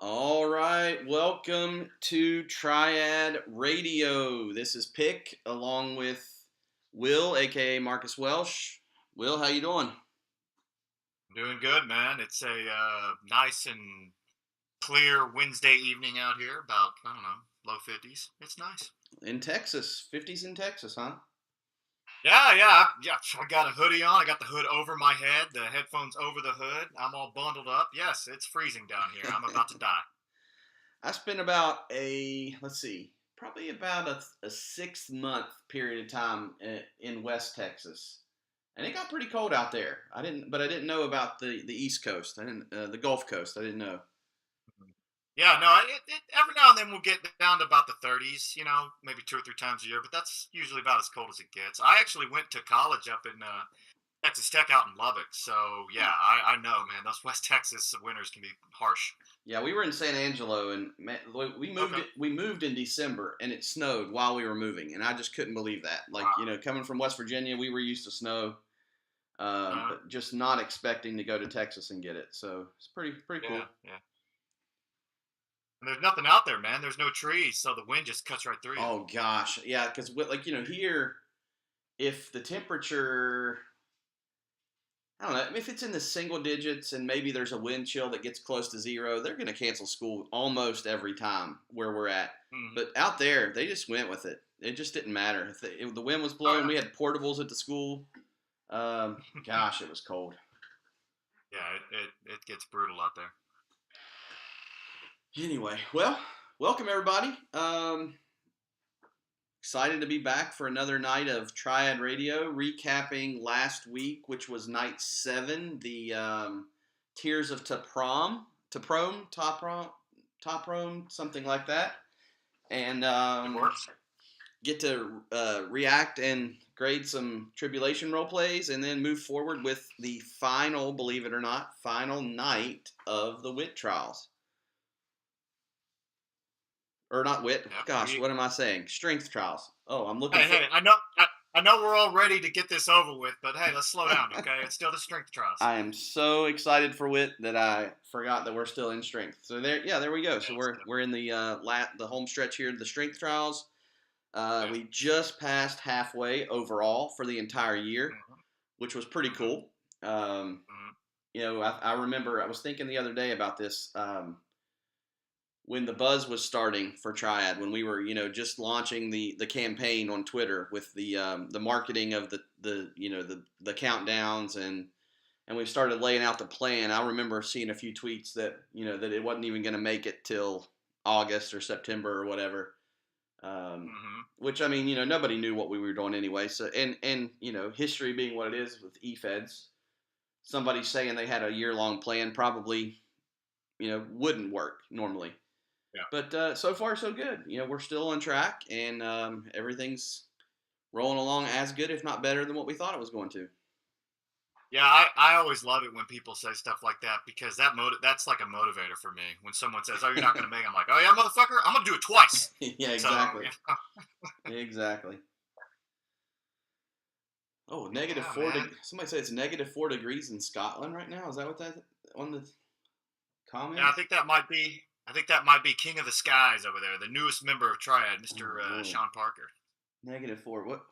All right, welcome to TRIAD Radio. This is Pick along with Will, aka Marcus Welsh. Will, how you doing? Doing good, man. It's a nice and clear Wednesday evening out here, about, I don't know, low 50s. It's nice. In Texas, 50s in Texas, huh? Yeah. I got a hoodie on. I got the hood over my head, the headphones over the hood. I'm all bundled up. Yes, it's freezing down here. I'm about to die. I spent probably about a 6 month period of time in West Texas, and it got pretty cold out there. I didn't know about the East Coast. I didn't the Gulf Coast. I didn't know. Yeah, no, every now and then we'll get down to about the 30s, maybe 2 or 3 times a year, but that's usually about as cold as it gets. I actually went to college up in Texas Tech out in Lubbock, so yeah, I know, man, those West Texas winters can be harsh. Yeah, we were in San Angelo, and Okay. we moved in December, and it snowed while we were moving, and I just couldn't believe that. Like, Wow. coming from West Virginia, we were used to snow, Uh, but just not expecting to go to Texas and get it. So it's pretty cool. yeah. And there's nothing out there, man. There's no trees, so the wind just cuts right through you. Oh gosh, yeah, because here, if the temperature, I don't know, if it's in the single digits and maybe there's a wind chill that gets close to zero, they're going to cancel school almost every time where we're at. Hmm. But out there, they just went with it. It just didn't matter. If the wind was Oh, blowing, we had portables at the school. Gosh, it was cold. yeah, it gets brutal out there. Anyway, well, welcome everybody. Excited to be back for another night of Triad Radio, recapping last week, which was night 7, the Tears of Toprom, something like that, and It works. get to react and grade some tribulation role plays, and then move forward with the final, believe it or not, final night of the wit trials. Or not wit. Yeah. Gosh, what am I saying? Strength trials. Oh, I'm looking Hey, for. hey, I know we're all ready to get this over with, but hey, let's slow down, okay? It's still the strength trials. I am so excited for wit that I forgot that we're still in strength. So there we go. So we're in the the home stretch here, the strength trials. We just passed halfway overall for the entire year, Mhm, which was pretty mhm, cool. mhm. I remember I was thinking the other day about this. When the buzz was starting for Triad, when we were just launching the campaign on Twitter with the marketing of the countdowns, and we started laying out the plan. I remember seeing a few tweets that that it wasn't even going to make it till August or September or whatever. Which, I mean, nobody knew what we were doing anyway. So and history being what it is with e-feds, somebody saying they had a year-long plan probably wouldn't work normally. Yeah. But so far, so good. We're still on track, and everything's rolling along as good, if not better, than what we thought it was going to. Yeah, I always love it when people say stuff like that because that's like a motivator for me. When someone says, "Oh, you're not going to make," it," I'm like, "Oh yeah, motherfucker, I'm going to do it twice." Yeah, So, exactly. yeah, Exactly. Oh, negative yeah, four. man. Somebody said it's -4 degrees in Scotland right now. Is that what that on the Yeah, comments? I think that might be King of the Skies over there, the newest member of Triad, Oh Mister Lord, Sean Parker. -4. What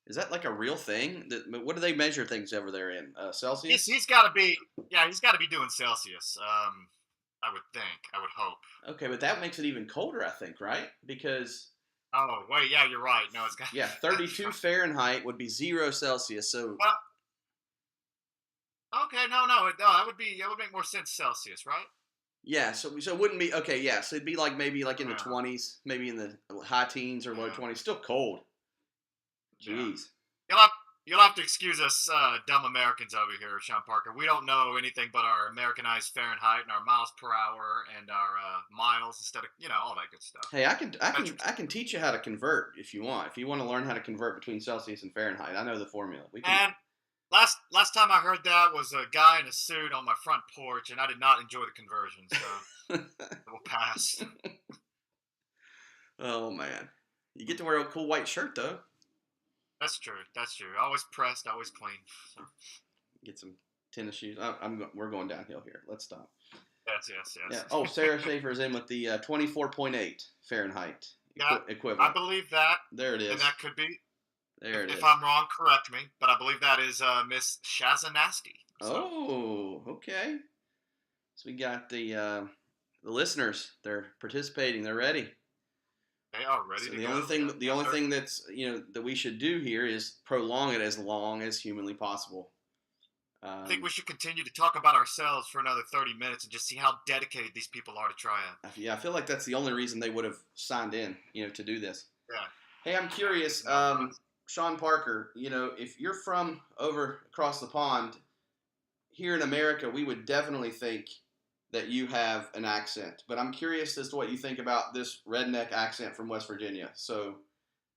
is that, like a real thing? What do they measure things over there in Celsius? He's got to be he's got to be doing Celsius. I would think, I would hope. Okay, but that makes it even colder, I think, right? Because Oh wait, yeah, you're right. No, it's got yeah, that's 32 right. Fahrenheit would be 0 Celsius. So Well, okay, no, that would make more sense Celsius, right? yeah, so it wouldn't be okay. Yeah, so it'd be like maybe like in the Yeah, 20s, maybe in the high teens or low yeah, 20s. Still cold. yeah. Jeez. You'll have you'll have to excuse us, dumb Americans over here, Sean Parker. We don't know anything but our Americanized Fahrenheit and our miles per hour and our miles instead of all that good stuff. Hey, I can I can Metric I can teach you how to convert if you want. If you want to learn how to convert between Celsius and Fahrenheit, I know the formula. We can. And last time I heard that was a guy in a suit on my front porch, and I did not enjoy the conversion, so we'll pass. Oh man, you get to wear a cool white shirt though. That's true. That's true. Always pressed, always clean. So. Get some tennis shoes. We're going downhill here. Let's stop. Yes. Yeah. Oh, Sarah Schaefer is in with the 24.8 Fahrenheit Yeah, equivalent. I belive that. There it is. And that could be. There it is. If I'm wrong, correct me. But I believe that is Miss Shazanasti. So. Oh, okay. So we got the listeners. They're participating. They're ready. They are ready so to the go. only thing that's that we should do here is prolong it as long as humanly possible. I think we should continue to talk about ourselves for another 30 minutes and just see how dedicated these people are to TRIAD. Yeah, I feel like that's the only reason they would have signed in, to do this. Yeah. Hey, I'm curious, Sean Parker, if you're from over across the pond, here in America, we would definitely think that you have an accent. But I'm curious as to what you think about this redneck accent from West Virginia. So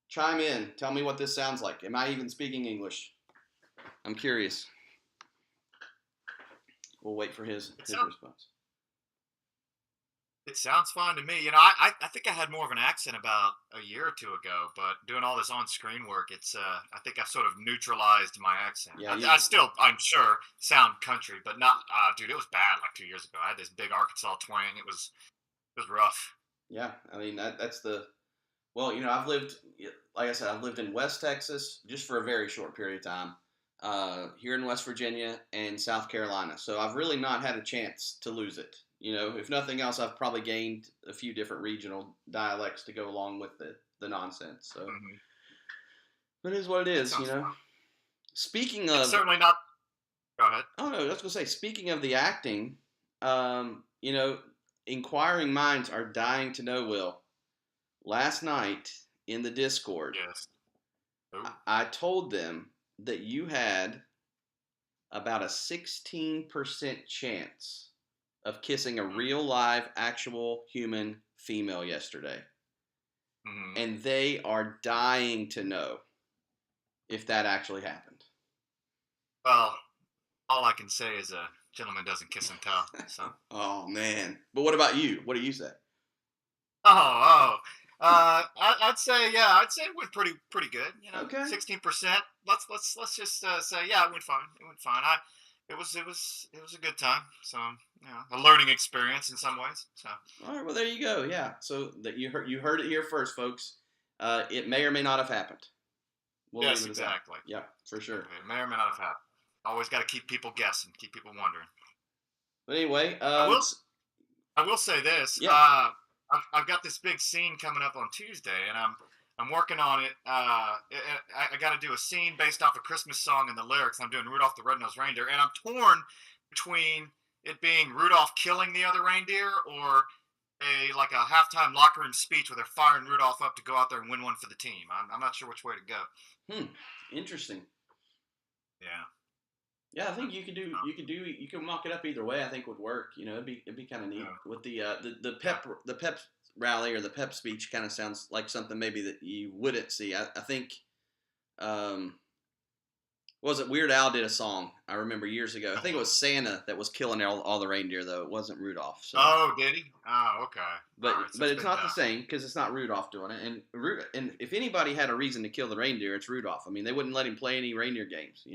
chime in. Tell me what this sounds like. Am I even speaking English? I'm curious. We'll wait for his response. It sounds fine to me. I think I had more of an accent about a year or two ago, but doing all this on-screen work, I think I've sort of neutralized my accent. Yeah, I still, I'm sure, sound country, but not, dude, it was bad like 2 years ago. I had this big Arkansas twang. It was rough. Yeah, I mean, well, I've lived, like I said, I've lived in West Texas just for a very short period of time. Here in West Virginia and South Carolina. So I've really not had a chance to lose it. If nothing else, I've probably gained a few different regional dialects to go along with the nonsense. So It is what it is, Speaking of... It's certainly not... Go ahead. Oh, no, I was going to say, speaking of the acting, inquiring minds are dying to know, Will. Last night in the Discord, yes. I told them that you had about a 16% chance of kissing a real, live, actual human female yesterday. Mm-hmm. And they are dying to know if that actually happened. Well, all I can say is a gentleman doesn't kiss and tell. So. Oh, man. But what about you? What do you say? I'd say it went pretty good. Okay. 16%. Let's just say it went fine. It went fine. It was a good time. So a learning experience in some ways. So. All right. Well, there you go. Yeah. So that you heard it here first, folks. It may or may not have happened. Yes, exactly. Yeah, for sure. It may or may not have happened. Always got to keep people guessing, keep people wondering. But anyway, I will say this. Yeah. I've got this big scene coming up on Tuesday, and I'm working on it. I got to do a scene based off a Christmas song and the lyrics. I'm doing Rudolph the Red-Nosed Reindeer, and I'm torn between it being Rudolph killing the other reindeer or a halftime locker room speech where they're firing Rudolph up to go out there and win one for the team. I'm not sure which way to go. Interesting. Yeah. Yeah, I think you can mock it up either way. I think would work. It'd be kind of neat with the pep rally or the pep speech. Kind of sounds like something maybe that you wouldn't see. I think, was it Weird Al did a song I remember years ago. I think it was Santa that was killing all the reindeer though. It wasn't Rudolph. So. Oh, did he? Oh, okay. But it's not the same because it's not Rudolph doing it. And if anybody had a reason to kill the reindeer, it's Rudolph. I mean, they wouldn't let him play any reindeer games.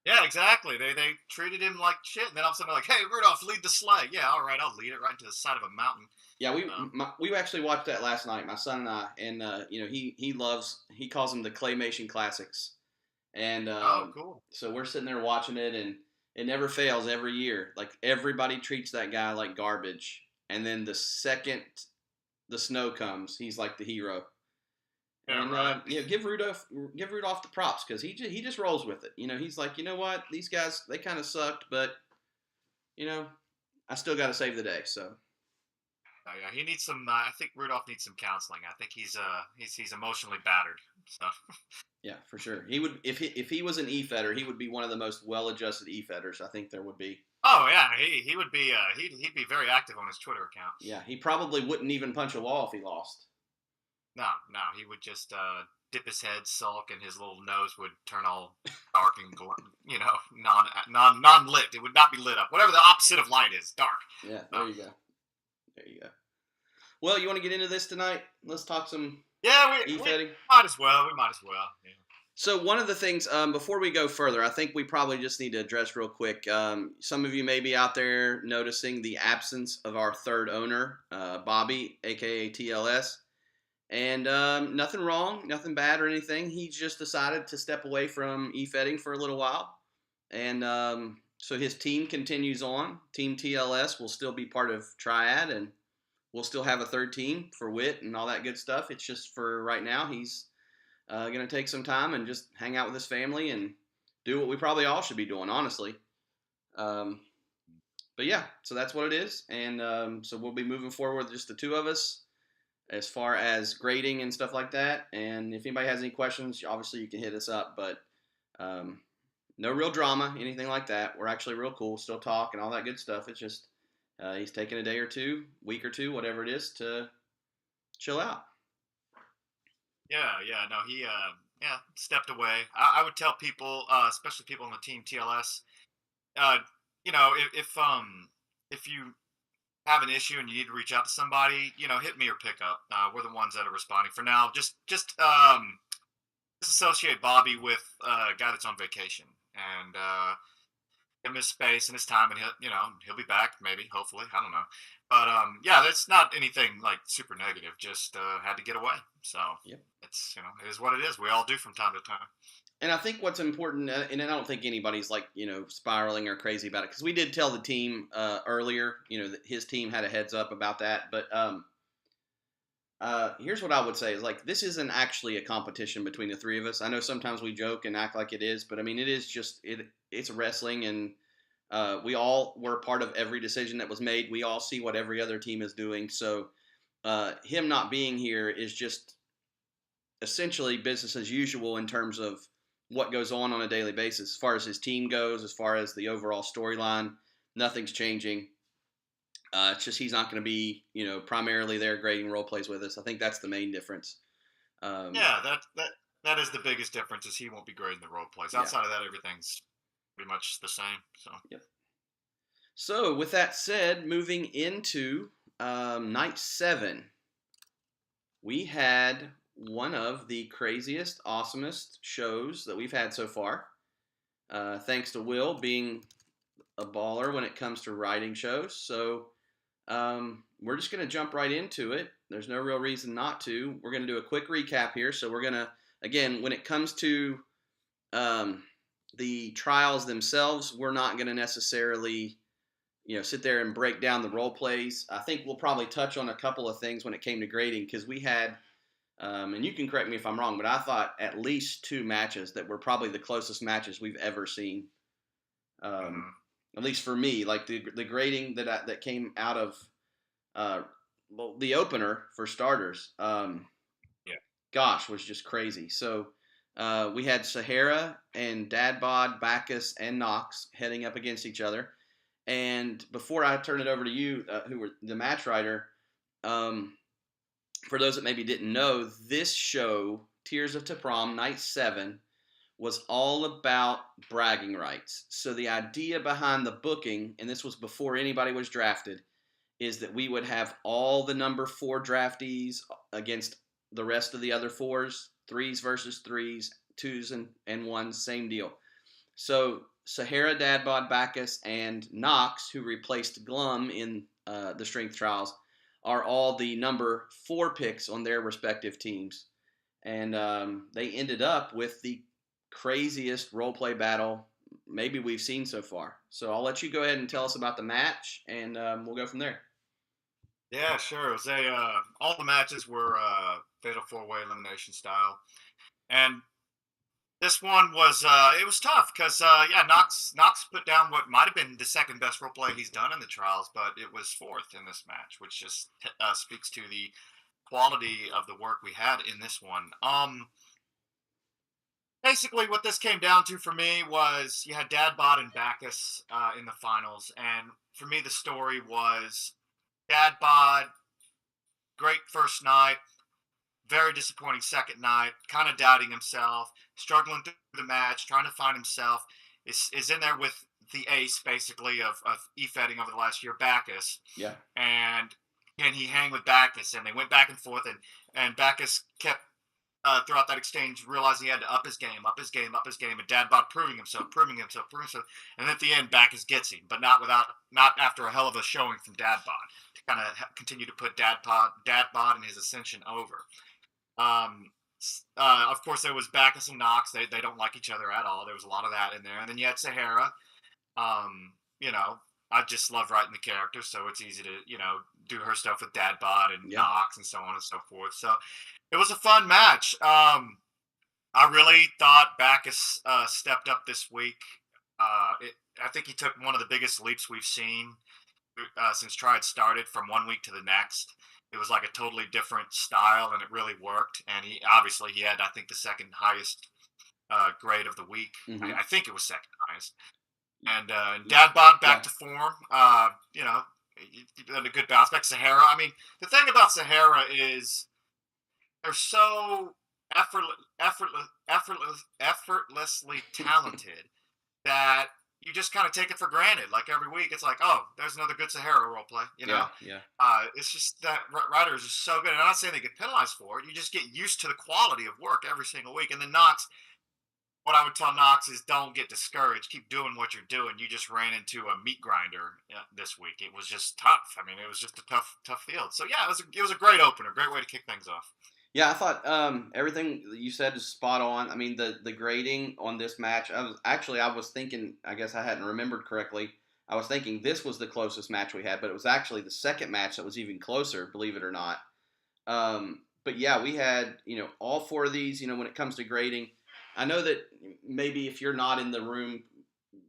Yeah, exactly. They treated him like shit, and then all of a sudden they're like, "Hey, Rudolph, lead the sleigh." Yeah, all right, I'll lead it right to the side of a mountain. Yeah, we actually watched that last night, my son and I, and he calls them the claymation classics, and cool. So we're sitting there watching it, and it never fails every year. Like everybody treats that guy like garbage, and then the second the snow comes, he's like the hero. Yeah, and right. Give Rudolph the props because he just rolls with it. He's like, you know what, these guys, they kind of sucked, but I still got to save the day. So yeah, he needs some. I think Rudolph needs some counseling. I think he's emotionally battered. So. Yeah, for sure. He would if he was an e-fetter, he would be one of the most well-adjusted e-fetters I think there would be. Oh yeah, he would be. He'd be very active on his Twitter account. Yeah, he probably wouldn't even punch a wall if he lost. No, he would just dip his head, sulk, and his little nose would turn all dark and non-lit. It would not be lit up. Whatever the opposite of light is, dark. Yeah, there you go. Well, you want to get into this tonight? Let's talk some e-fetting? We might as well. Yeah. So one of the things, before we go further, I think we probably just need to address real quick. Some of you may be out there noticing the absence of our third owner, Bobby, aka TLS, and nothing wrong, nothing bad or anything. He just decided to step away from e-fetting for a little while, and so his team continues on. Team TLS will still be part of Triad, and we'll still have a third team for Wit and all that good stuff. It's just for right now, he's going to take some time and just hang out with his family and do what we probably all should be doing, honestly. Um, but yeah, so that's what it is. And so we'll be moving forward, just the two of us, as far as grading and stuff like that. And if anybody has any questions, obviously you can hit us up. But um, no real drama, anything like that. We're actually real cool, still talk and all that good stuff. It's just he's taking a day or two, week or two, whatever it is, to chill out. Yeah, no, he stepped away. I would tell people, especially people on the team TLS, uh, if you have an issue and you need to reach out to somebody, hit me or pick up. We're the ones that are responding for now. Just associate Bobby with a guy that's on vacation and give him his space and his time, and he'll be back maybe, hopefully, I don't know. But yeah, that's not anything like super negative. Just had to get away. So Yep. it's it is what it is. We all do from time to time. And I think what's important, and I don't think anybody's like, spiraling or crazy about it, because we did tell the team earlier, that his team had a heads up about that. But here's what I would say is, like, this isn't actually a competition between the three of us. I know sometimes we joke and act like it is, but I mean, it is just, it's wrestling, and we all were part of every decision that was made. We all see what every other team is doing. So him not being here is just essentially business as usual in terms of what goes on a daily basis. As far as his team goes, as far as the overall storyline, nothing's changing. It's just he's not going to be, primarily there grading role plays with us. I think that's the main difference. Yeah, that is the biggest difference. Is he won't be grading the role plays. Outside of that, everything's pretty much the same. So yep. So with that said, moving into night 7, we had one of the craziest, awesomest shows that we've had so far. Thanks to Will being a baller when it comes to writing shows. So we're just going to jump right into it. There's no real reason not to. We're going to do a quick recap here. So we're going to, again, when it comes to the trials themselves, we're not going to necessarily, sit there and break down the role plays. I think we'll probably touch on a couple of things when it came to grading, because we had, and you can correct me if I'm wrong, but I thought at least 2 matches that were probably the closest matches we've ever seen. At least for me, like the grading that came out of the opener, for starters, gosh, was just crazy. So we had Sahara and Dadbod, Bacchus, and Knox heading up against each other. And before I turn it over to you, who were the match writer, for those that maybe didn't know, this show, Tears of T'Prom, Night 7, was all about bragging rights. So the idea behind the booking, and this was before anybody was drafted, is that we would have all the number 4 draftees against the rest of the other 4s, 3s versus 3s, 2s and 1s, same deal. So Sahara, Dadbod, Bacchus, and Knox, who replaced Glum in the strength trials, are all the number 4 picks on their respective teams. And they ended up with the craziest roleplay battle maybe we've seen so far. So I'll let you go ahead and tell us about the match, and we'll go from there. Yeah, sure. It was all the matches were fatal 4-way elimination style, and this one was it was tough because Knox put down what might have been the second best roleplay he's done in the trials, but it was 4th in this match, which just speaks to the quality of the work we had in this one. Basically, what this came down to for me was you had Dadbod and Bacchus in the finals, and for me the story was Dadbod, great first night, very disappointing second night, kind of doubting himself, struggling through the match, trying to find himself, is in there with the ace, basically, of e-fetting over the last year, Bacchus. Yeah. And can he hang with Bacchus? And they went back and forth, and Bacchus kept throughout that exchange, realizing he had to up his game, and Dadbot proving himself, and at the end, Backus gets him, but not after a hell of a showing from Dadbot to kind of continue to put Dadbot and his ascension over. Of course, there was Backus and Knox. They don't like each other at all. There was a lot of that in there, and then you had Sahara. I just love writing the characters, so it's easy to do her stuff with Dadbot and Knox and so on and so forth. So it was a fun match. I really thought Backus stepped up this week. I think he took one of the biggest leaps we've seen since TRIAD started from one week to the next. It was like a totally different style, and it really worked. And he had, I think, the second highest grade of the week. Mm-hmm. I think it was second highest. And Dadbot back to form. A good bounce back. Sahara. I mean, the thing about Sahara is they're so effortlessly talented that you just kind of take it for granted. Like every week, it's like, oh, there's another good Sahara role play. Yeah. It's just that writers are so good. And I'm not saying they get penalized for it. You just get used to the quality of work every single week. And then Knox. What I would tell Knox is don't get discouraged. Keep doing what you're doing. You just ran into a meat grinder this week. It was just tough. I mean, it was just a tough field. So, yeah, it was a great opener. Great way to kick things off. Yeah, I thought everything you said is spot on. I mean, the grading on this match, I was thinking, I guess I hadn't remembered correctly. I was thinking this was the closest match we had, but it was actually the second match that was even closer, believe it or not. But, yeah, we had, all four of these, when it comes to grading. I know that maybe if you're not in the room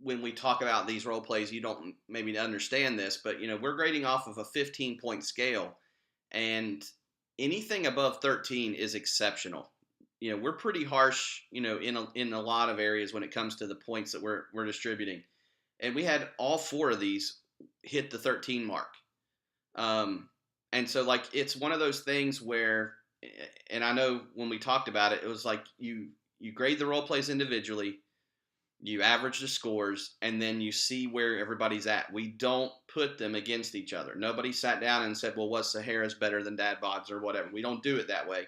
when we talk about these role plays, you don't maybe understand this, but we're grading off of a 15-point scale, and anything above 13 is exceptional. We're pretty harsh, in a lot of areas when it comes to the points that we're distributing, and we had all four of these hit the 13 mark, and so like it's one of those things where, and I know when we talked about it, it was like you grade the role plays individually, you average the scores, and then you see where everybody's at. We don't put them against each other. Nobody sat down and said, well, was Sahara's better than Dadbot's or whatever. We don't do it that way.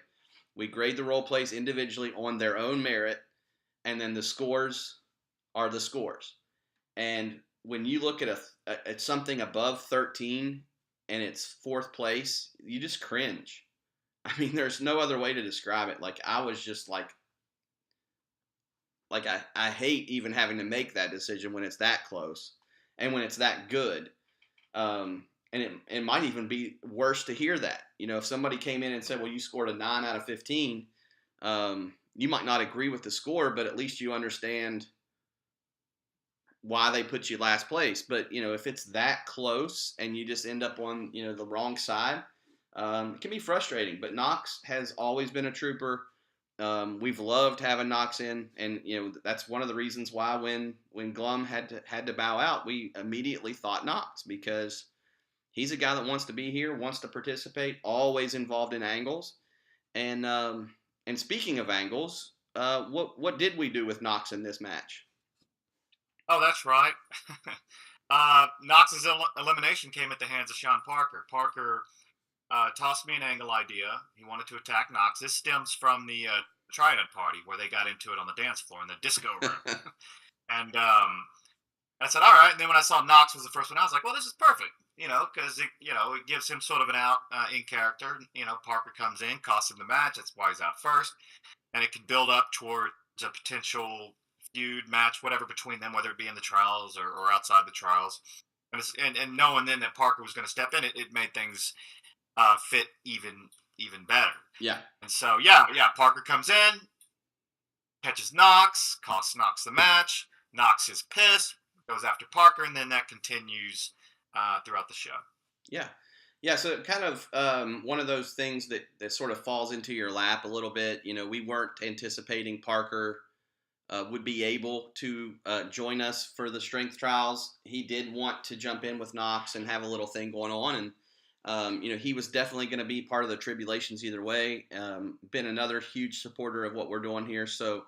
We grade the role plays individually on their own merit, and then the scores are the scores. And when you look at something above 13 and it's fourth place, you just cringe. I mean, there's no other way to describe it. Like, I was just like I hate even having to make that decision when it's that close and when it's that good. And it might even be worse to hear that. If somebody came in and said, well, you scored a 9 out of 15, you might not agree with the score, but at least you understand why they put you last place. But, if it's that close and you just end up on, the wrong side, it can be frustrating. But Knox has always been a trooper. We've loved having Knox in, and that's one of the reasons why when Glum had to bow out, we immediately thought Knox, because he's a guy that wants to be here, wants to participate, always involved in angles. And speaking of angles, what did we do with Knox in this match? Oh, that's right. Knox's elimination came at the hands of Sean Parker. Parker tossed me an angle idea. He wanted to attack Knox. This stems from the TRIAD party where they got into it on the dance floor in the disco room. And I said, all right. And then when I saw Knox was the first one, I was like, well, this is perfect, because it gives him sort of an out in character. Parker comes in, costs him the match. That's why he's out first. And it could build up towards a potential feud match, whatever, between them, whether it be in the trials or outside the trials. And knowing then that Parker was going to step in, it made things fit even better. Yeah. And so, Parker comes in, catches Knox, costs Knox the match. Knox is pissed, goes after Parker, and then that continues throughout the show. Yeah. Yeah, so kind of one of those things that sort of falls into your lap a little bit. We weren't anticipating Parker would be able to join us for the strength trials. He did want to jump in with Knox and have a little thing going on, and he was definitely going to be part of the tribulations either way. Been another huge supporter of what we're doing here, so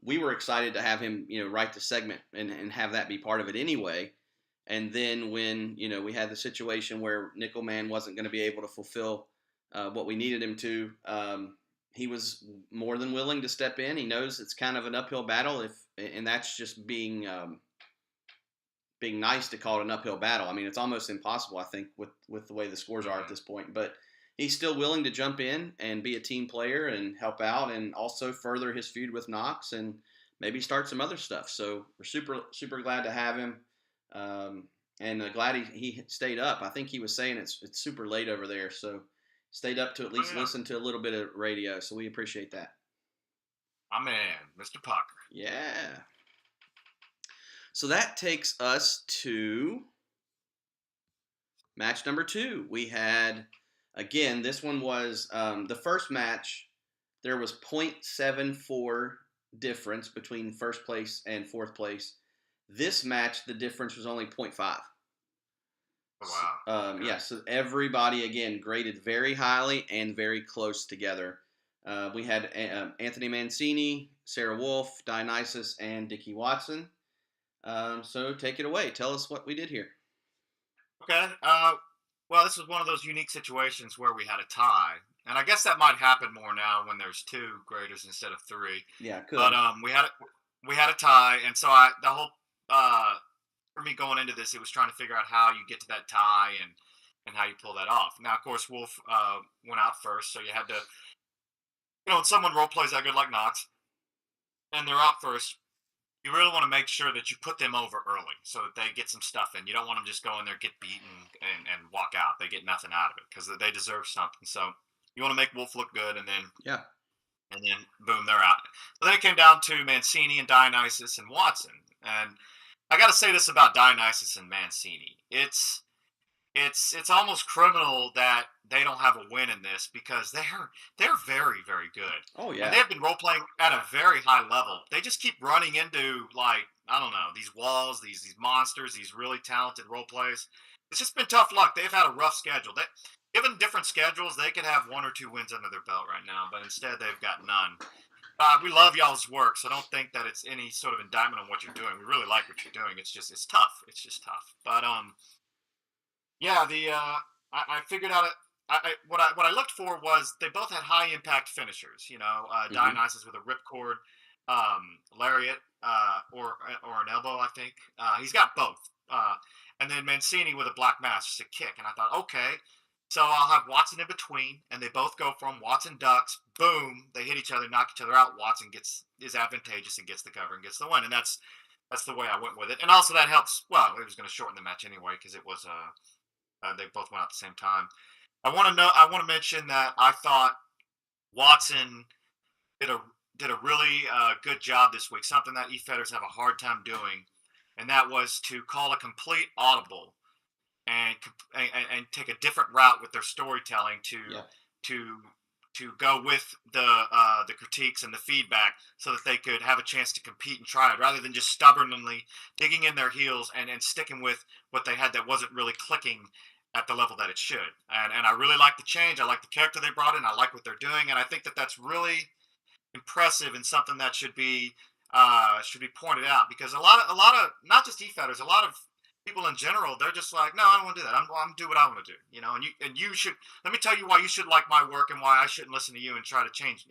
we were excited to have him, write the segment and have that be part of it anyway. And then when we had the situation where Nickelman wasn't going to be able to fulfill what we needed him to, he was more than willing to step in. He knows it's kind of an uphill battle, and that's just being nice to call it an uphill battle. I mean, it's almost impossible, I think, with the way the scores are at this point. But he's still willing to jump in and be a team player and help out, and also further his feud with Knox and maybe start some other stuff. So we're super glad to have him, and glad he stayed up. I think he was saying it's super late over there, so stayed up to at least listen to a little bit of radio. So we appreciate that. My man, Mr. Parker. Yeah. So that takes us to match number 2. We had, again, this one was the first match. There was 0.74 difference between first place and fourth place. This match, the difference was only 0.5. Oh, wow. Okay. Yeah, so everybody, again, graded very highly and very close together. We had Anthony Mancini, Sarah Wolf, Dionysus, and Dickie Watson. So take it away. Tell us what we did here. Okay. Well, this was one of those unique situations where we had a tie, and I guess that might happen more now when there's 2 graders instead of 3. Yeah, it could. But we had a tie, and so the whole for me going into this, it was trying to figure out how you get to that tie and how you pull that off. Now, of course, Wolf went out first, so you had to, when someone role plays that good like Knox, and they're out first, you really want to make sure that you put them over early so that they get some stuff in. You don't want them just go in there, get beaten, and walk out. They get nothing out of it because they deserve something. So you want to make Wolf look good, and then boom, they're out. So then it came down to Mancini and Dionysus and Watson. And I got to say this about Dionysus and Mancini. It's almost criminal that they don't have a win in this because they're very, very good. Oh yeah. And they've been role playing at a very high level. They just keep running into, like, I don't know, these walls, these monsters, these really talented role plays. It's just been tough luck. They've had a rough schedule. Given different schedules, they could have 1 or 2 wins under their belt right now, but instead they've got none. We love y'all's work, so don't think that it's any sort of indictment on what you're doing. We really like what you're doing. It's tough. It's just tough. But yeah, I figured out what I looked for was they both had high impact finishers. Dionysus with a ripcord lariat or an elbow. I think he's got both. And then Mancini with a black mass, just a kick. And I thought, okay, so I'll have Watson in between, and they both go from Watson ducks. Boom, they hit each other, knock each other out. Watson is advantageous and gets the cover and gets the win. And that's the way I went with it. And also that helps. Well, it was going to shorten the match anyway because it was they both went out at the same time. I want to mention that I thought Watson did a really good job this week. Something that e-fetters have a hard time doing, and that was to call a complete audible and take a different route with their storytelling to go with the critiques and the feedback so that they could have a chance to compete and try it rather than just stubbornly digging in their heels and sticking with what they had that wasn't really clicking at the level that it should. And I really like the change. I like the character they brought in. I like what they're doing. And I think that that's really impressive and something that should be pointed out because a lot of not just e-fetters, a lot of people in general, they're just like, no, I don't want to do that. I'm going to do what I want to do, and you should, let me tell you why you should like my work and why I shouldn't listen to you and try to change.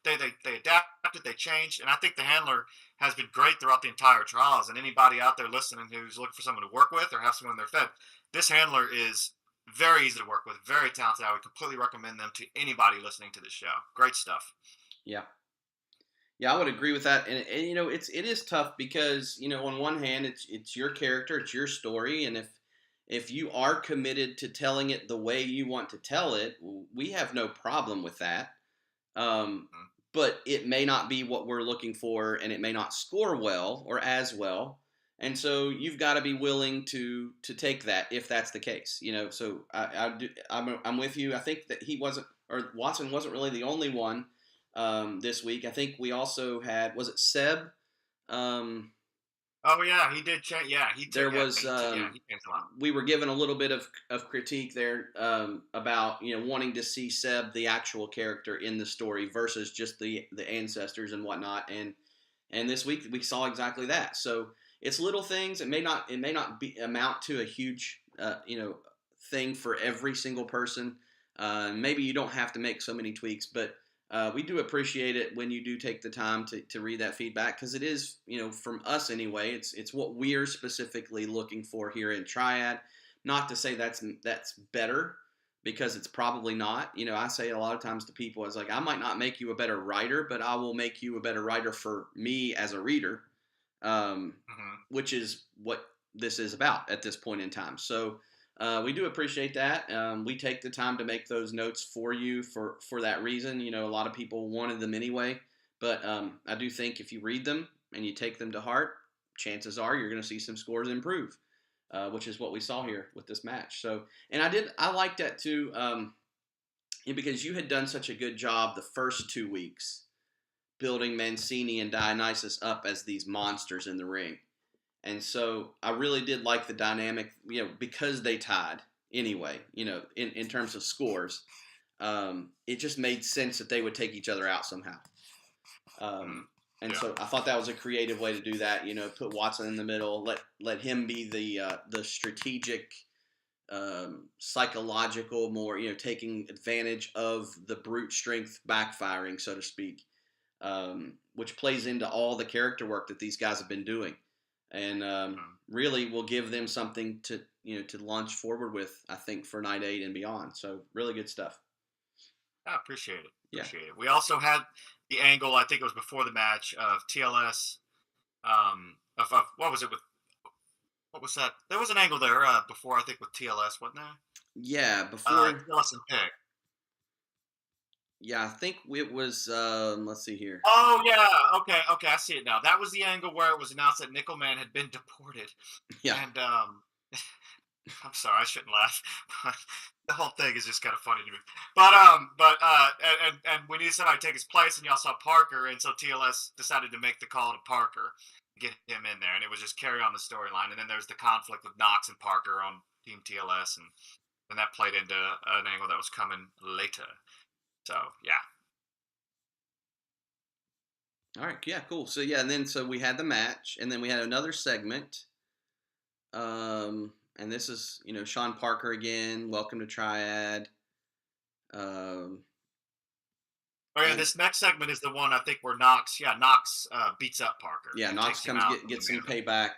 They adapted, they changed. And I think the handler has been great throughout the entire trials. And anybody out there listening who's looking for someone to work with or have someone in their fed, this handler is very easy to work with, very talented. I would completely recommend them to anybody listening to this show. Great stuff. Yeah. Yeah, I would agree with that. And it is tough because, on one hand, it's your character, it's your story. And if you are committed to telling it the way you want to tell it, we have no problem with that. But it may not be what we're looking for, and it may not score well or as well. And so you've got to be willing to take that if that's the case. So I'm with you. I think that Watson wasn't really the only one this week. I think we also had, was it Seb? Oh yeah, he did change. Yeah, he there was. he changed a lot. We were given a little bit of critique there about wanting to see Seb, the actual character in the story, versus just the ancestors and whatnot. And this week we saw exactly that. So it's little things. It may not amount to a huge thing for every single person. Maybe you don't have to make so many tweaks, but we do appreciate it when you do take the time to read that feedback, because it is, from us anyway, it's what we're specifically looking for here in Triad. Not to say that's better, because it's probably not. I say a lot of times to people, it's like, I might not make you a better writer, but I will make you a better writer for me as a reader, which is what this is about at this point in time. So we do appreciate that. We take the time to make those notes for you for that reason. A lot of people wanted them anyway, but I do think if you read them and you take them to heart, chances are you're going to see some scores improve, which is what we saw here with this match. So, and I like that too, because you had done such a good job the first 2 weeks building Mancini and Dionysus up as these monsters in the ring. And so I really did like the dynamic, because they tied anyway, in terms of scores. It just made sense that they would take each other out somehow. So I thought that was a creative way to do that. Put Watson in the middle, let him be the strategic, psychological, more, taking advantage of the brute strength backfiring, so to speak, which plays into all the character work that these guys have been doing. And really will give them something to launch forward with, I think, for Night 8 and beyond. So really good stuff. I appreciate it. Appreciate it. We also had the angle, I think it was before the match, of TLS. Of what was it with? What was that? There was an angle there before, I think, with TLS, wasn't there? Yeah, before TLS and Pig. Yeah, I think it was. Let's see here. Oh yeah, okay, I see it now. That was the angle where it was announced that Nickelman had been deported. Yeah. And I'm sorry, I shouldn't laugh. The whole thing is just kind of funny to me. But and when he said I'd take his place, and y'all saw Parker, and so TLS decided to make the call to Parker, get him in there, and it was just carry on the storyline. And then there's the conflict with Knox and Parker on Team TLS, and that played into an angle that was coming later. So, yeah. All right. Yeah, cool. So, yeah, and then so we had the match, and then we had another segment. And this is, Sean Parker again. Welcome to Triad. This next segment is the one, I think, where Knox beats up Parker. Yeah, Knox comes get some payback.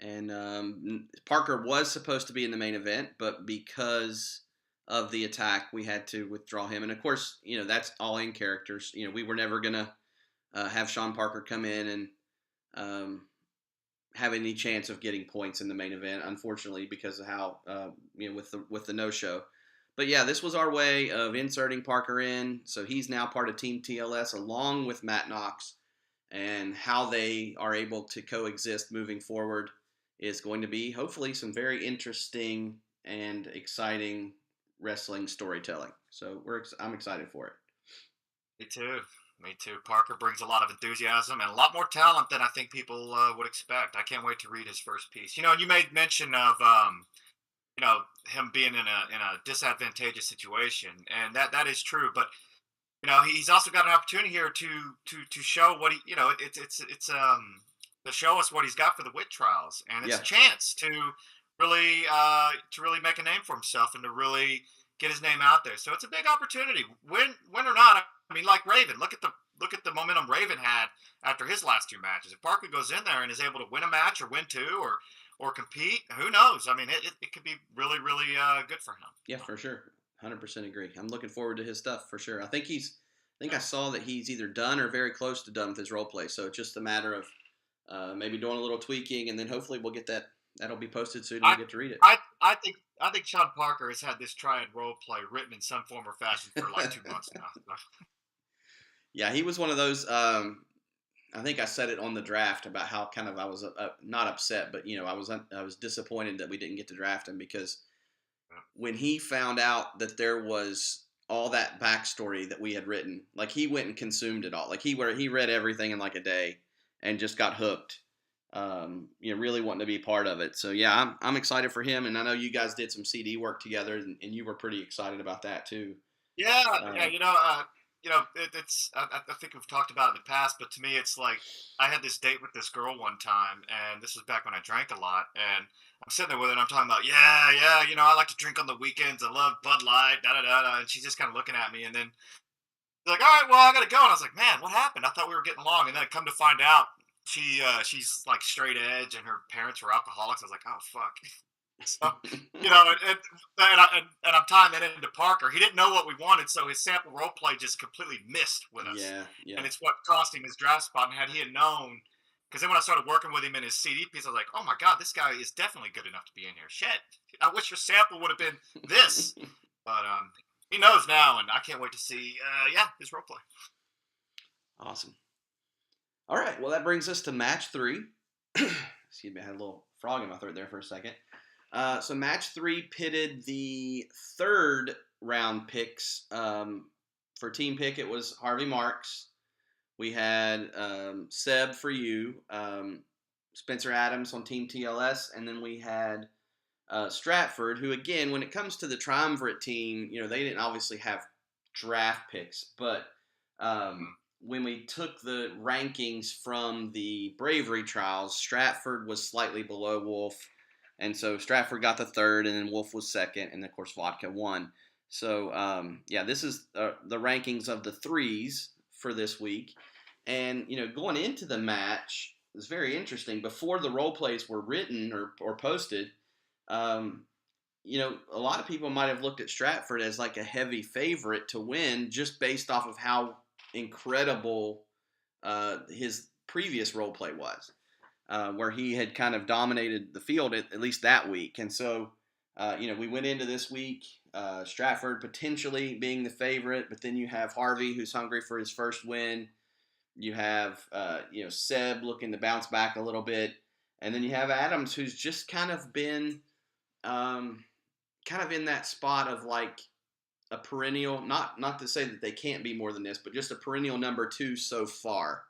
And Parker was supposed to be in the main event, but because of the attack, we had to withdraw him. And of course, that's all in characters. We were never gonna have Sean Parker come in and have any chance of getting points in the main event, unfortunately, because of how with the no show. But yeah, this was our way of inserting Parker in, so he's now part of Team TLS along with Matt Knox, and how they are able to coexist moving forward is going to be hopefully some very interesting and exciting wrestling storytelling. So I'm excited for it. Me too. Parker brings a lot of enthusiasm and a lot more talent than I think people would expect. I can't wait to read his first piece. And you made mention of him being in a disadvantageous situation, and that is true. But he's also got an opportunity here to show what he it's to show us what he's got for the WIT trials, and it's a chance to really make a name for himself and to really get his name out there. So it's a big opportunity, win or not. I mean, like Raven, look at the momentum Raven had after his last 2 matches. If Parker goes in there and is able to win a match or win 2 or compete, who knows? I mean, it could be really, really good for him. Yeah, for sure. 100% agree. I'm looking forward to his stuff for sure. I think I saw that he's either done or very close to done with his role play. So it's just a matter of maybe doing a little tweaking, and then hopefully we'll get that. That'll be posted soon, and we'll get to read it. I think Sean Parker has had this Triad role play written in some form or fashion for like 2 months now. Yeah, he was one of those. I think I said it on the draft about how kind of I was not upset, but I was disappointed that we didn't get to draft him, because when he found out that there was all that backstory that we had written, like he went and consumed it all. Like he read everything in like a day and just got hooked. Really wanting to be part of it. So yeah, I'm excited for him, and I know you guys did some CD work together, and you were pretty excited about that too. Yeah. it's I think we've talked about it in the past, but to me, it's like I had this date with this girl one time, and this was back when I drank a lot, and I'm sitting there with her, and I'm talking about, yeah, yeah, I like to drink on the weekends. I love Bud Light, da da da da, and she's just kind of looking at me, and then like, all right, well, I gotta go, and I was like, man, what happened? I thought we were getting along, and then I come to find out, she's like straight edge, and her parents were alcoholics. I was like, oh fuck. So, and I'm tying that into Parker. He didn't know what we wanted, so his sample role play just completely missed with us, Yeah, and yeah. it's what cost him his draft spot. And had he had known, because then when I started working with him in his CD piece, I was like, oh my god, this guy is definitely good enough to be in here. Shit, I wish your sample would have been this, but he knows now, and I can't wait to see, his role play. Awesome. All right, well, that brings us to match 3. Excuse me, I had a little frog in my throat there for a second. So match 3 pitted the third round picks. For team pick, it was Harvey Marks. We had Seb for you, Spencer Adams on Team TLS, and then we had Stratford, who, again, when it comes to the triumvirate team, they didn't obviously have draft picks, but when we took the rankings from the bravery trials, Stratford was slightly below Wolf. And so Stratford got the third, and then Wolf was second, and of course Vodka won. So this is the rankings of the threes for this week. And going into the match, it's very interesting. Before the role plays were written or posted, a lot of people might have looked at Stratford as like a heavy favorite to win, just based off of how incredible his previous role play was. Where he had kind of dominated the field at least that week. And so, we went into this week, Stratford potentially being the favorite, but then you have Harvey, who's hungry for his first win. You have, Seb looking to bounce back a little bit. And then you have Adams, who's just kind of been kind of in that spot of like a perennial, not to say that they can't be more than this, but just a perennial number 2 so far.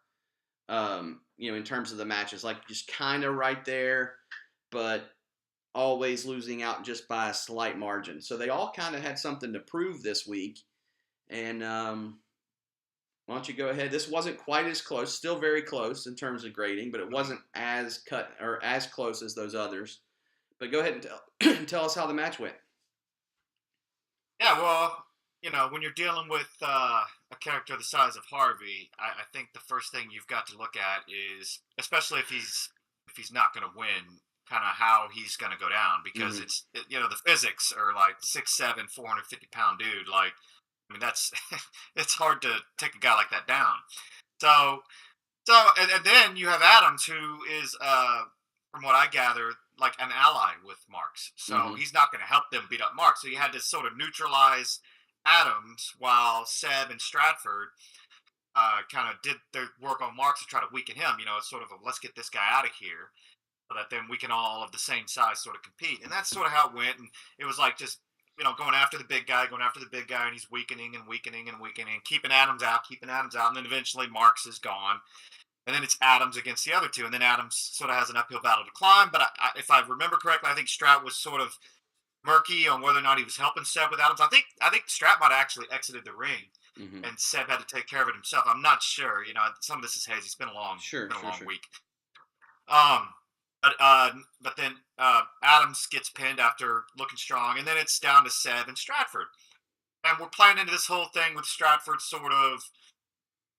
In terms of the matches, like just kind of right there, but always losing out just by a slight margin. So they all kind of had something to prove this week. And why don't you go ahead? This wasn't quite as close, still very close in terms of grading, but it wasn't as cut or as close as those others. But go ahead and tell us how the match went. Yeah, well, when you're dealing with a character the size of Harvey, I think the first thing you've got to look at is, especially if he's not going to win, kind of how he's going to go down, because the physics are like 6'7", 450-pound dude. Like, I mean, that's it's hard to take a guy like that down. So and then you have Adams, who is, from what I gather, like an ally with Marks. So he's not going to help them beat up Marks. So you had to sort of neutralize Adams while Seb and Stratford kind of did their work on Marks to try to weaken him. It's sort of a, let's get this guy out of here so that then we can all of the same size sort of compete. And that's sort of how it went. And it was like just, going after the big guy, and he's weakening and weakening and weakening, keeping Adams out. And then eventually Marks is gone. And then it's Adams against the other two. And then Adams sort of has an uphill battle to climb. But if I remember correctly, I think Strat was sort of murky on whether or not he was helping Seb with Adams. I think Strat might have actually exited the ring, and Seb had to take care of it himself. I'm not sure. Some of this is hazy. It's been a long week. But then Adams gets pinned after looking strong, and then it's down to Seb and Stratford. And we're playing into this whole thing with Stratford sort of,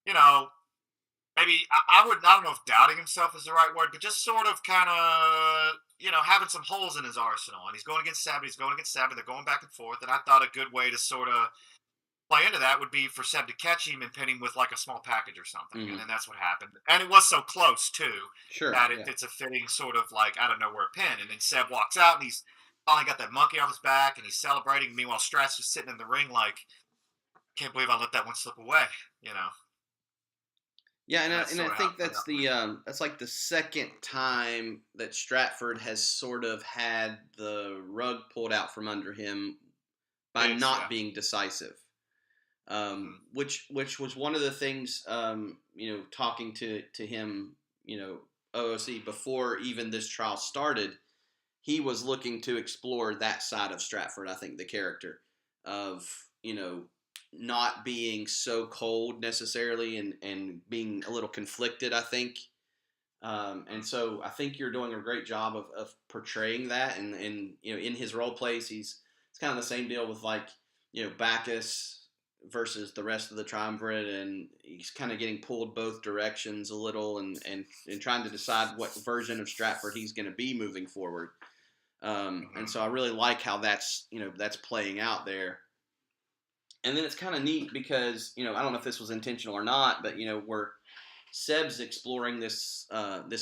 maybe I don't know if doubting himself is the right word, but just sort of kind of, having some holes in his arsenal. And he's going against Seb, they're going back and forth. And I thought a good way to sort of play into that would be for Seb to catch him and pin him with like a small package or something. And then that's what happened. And it was so close too, that it's a fitting sort of like out of nowhere pin. And then Seb walks out and he's finally got that monkey off his back and he's celebrating. Meanwhile, Strat's just sitting in the ring like, can't believe I let that one slip away, Yeah, and I think that's that's like the second time that Stratford has sort of had the rug pulled out from under him by not being decisive. Which was one of the things, talking to him, OOC before even this trial started, he was looking to explore that side of Stratford. I think the character of, not being so cold necessarily, and being a little conflicted, I think. And so I think you're doing a great job of portraying that, and in his role plays, it's kind of the same deal with, like, Bacchus versus the rest of the triumvirate, and he's kind of getting pulled both directions a little, and trying to decide what version of Stratford he's going to be moving forward. And so I really like how that's playing out there. And then it's kind of neat because I don't know if this was intentional or not, but we're Seb's exploring this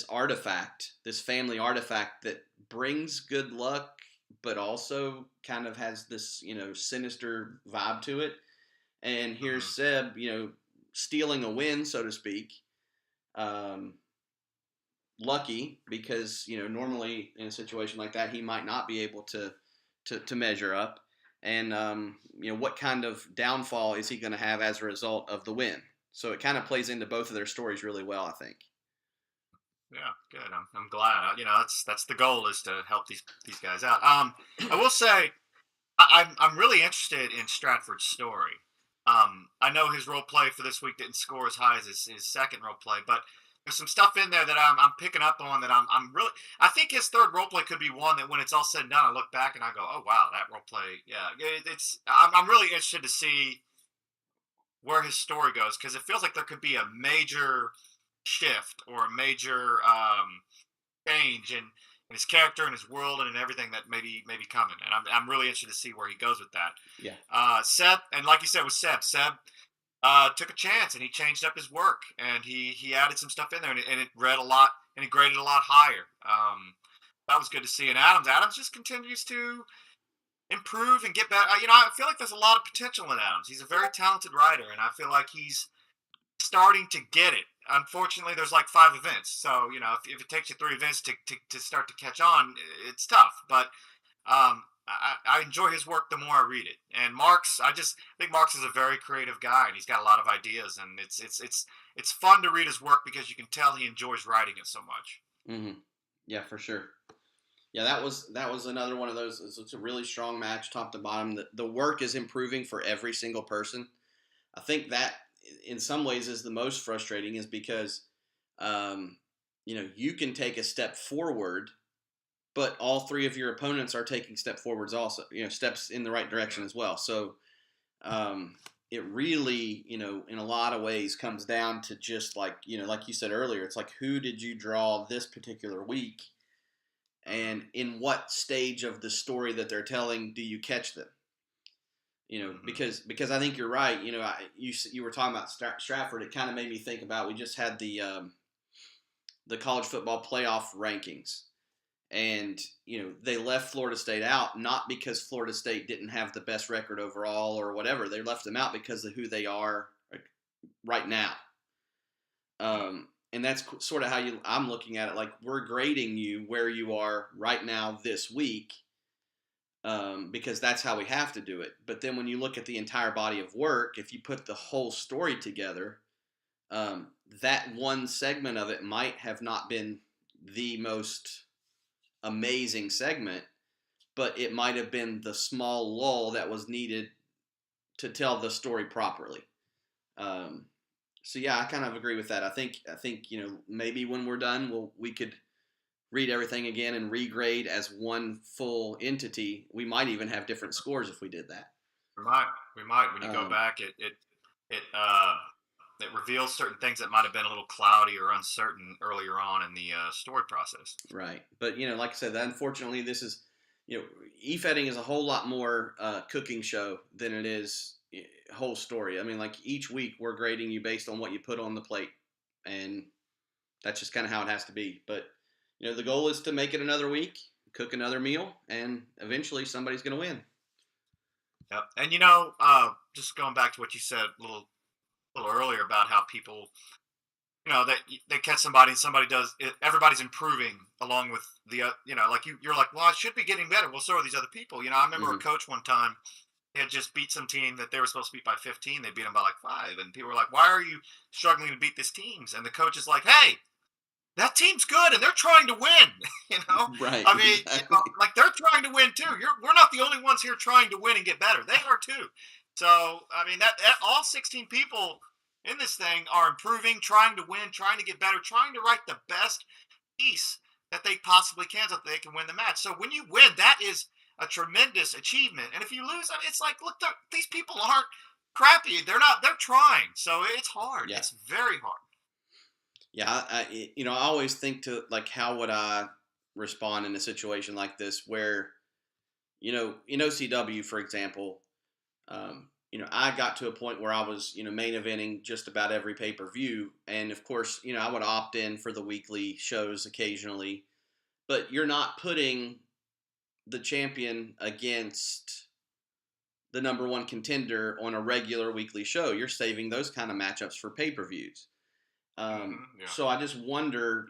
artifact, this family artifact that brings good luck, but also kind of has this sinister vibe to it. And here's Seb, stealing a win, so to speak. Lucky because normally in a situation like that he might not be able to measure up, and what kind of downfall is he going to have as a result of the win. So it kind of plays into both of their stories really well, I think. Yeah, good. I'm glad. That's the goal, is to help these guys out. I will say, I'm really interested in Stratford's story. I know his role play for this week didn't score as high as his second role play, but there's some stuff in there that I'm picking up on that I'm really. I think his third role play could be one that, when it's all said and done, I look back and I go, oh wow, that role play. Yeah, I'm really interested to see where his story goes, because it feels like there could be a major shift or a major change in his character and his world and in everything that may be coming. And I'm really interested to see where he goes with that. Yeah. Seb, and like you said with Seb took a chance and he changed up his work, and he added some stuff in there, and it read a lot, and it graded a lot higher. That was good to see. And Adams just continues to improve and get better. I feel like there's a lot of potential in Adams. He's a very talented writer, and I feel like he's starting to get it. Unfortunately, there's like 5 events, so if it takes you 3 events to start to catch on, it's tough. But I enjoy his work the more I read it. And Marks, I think Marks is a very creative guy, and he's got a lot of ideas, and it's fun to read his work because you can tell he enjoys writing it so much. Mm-hmm. Yeah, for sure. Yeah, that was another one of those. It's a really strong match, top to bottom. The work is improving for every single person. I think that in some ways is the most frustrating, is because you can take a step forward, but all 3 of your opponents are taking step forwards also, steps in the right direction as well. So it really, in a lot of ways comes down to just like you said earlier, it's like, who did you draw this particular week, and in what stage of the story that they're telling do you catch them? Because I think you're right. You were talking about Stratford. It kind of made me think about, we just had the college football playoff rankings, and they left Florida State out, not because Florida State didn't have the best record overall or whatever. They left them out because of who they are right now. And that's sort of how I'm looking at it. Like, we're grading you where you are right now this week, because that's how we have to do it. But then when you look at the entire body of work, if you put the whole story together, that one segment of it might have not been the most amazing segment, but it might have been the small lull that was needed to tell the story properly. So yeah, I kind of agree with that. I think maybe when we're done, we could read everything again and regrade as one full entity. We might even have different scores if we did that. We might. When you go back, it reveals certain things that might have been a little cloudy or uncertain earlier on in the story process. Right, but like I said, unfortunately, this is e-fetting is a whole lot more cooking show than it is whole story. I mean, like, each week we're grading you based on what you put on the plate, and that's just kind of how it has to be. But the goal is to make it another week, cook another meal, and eventually somebody's going to win. Yep. And just going back to what you said a little earlier about how people, that they catch somebody and somebody does it, everybody's improving along with the, like you're like, well, I should be getting better. Well, so are these other people. I remember a coach one time, they had just beat some team that they were supposed to beat by 15. They beat them by like 5. And people were like, why are you struggling to beat these teams? And the coach is like, hey, that team's good and they're trying to win. Right. I mean, exactly. like, they're trying to win too. We're not the only ones here trying to win and get better. They are too. So I mean that all 16 people in this thing are improving, trying to win, trying to get better, trying to write the best piece that they possibly can so that they can win the match. So when you win, that is a tremendous achievement. And if you lose, I mean, it's like, look, these people aren't crappy. They're not. They're trying. So it's hard. Yeah. It's very hard. Yeah, I always think to like, how would I respond in a situation like this where, in OCW, for example, I got to a point where I was, main eventing just about every pay-per-view. And of course, I would opt in for the weekly shows occasionally, but you're not putting the champion against the number one contender on a regular weekly show. You're saving those kind of matchups for pay-per-views. Yeah. So I just wonder,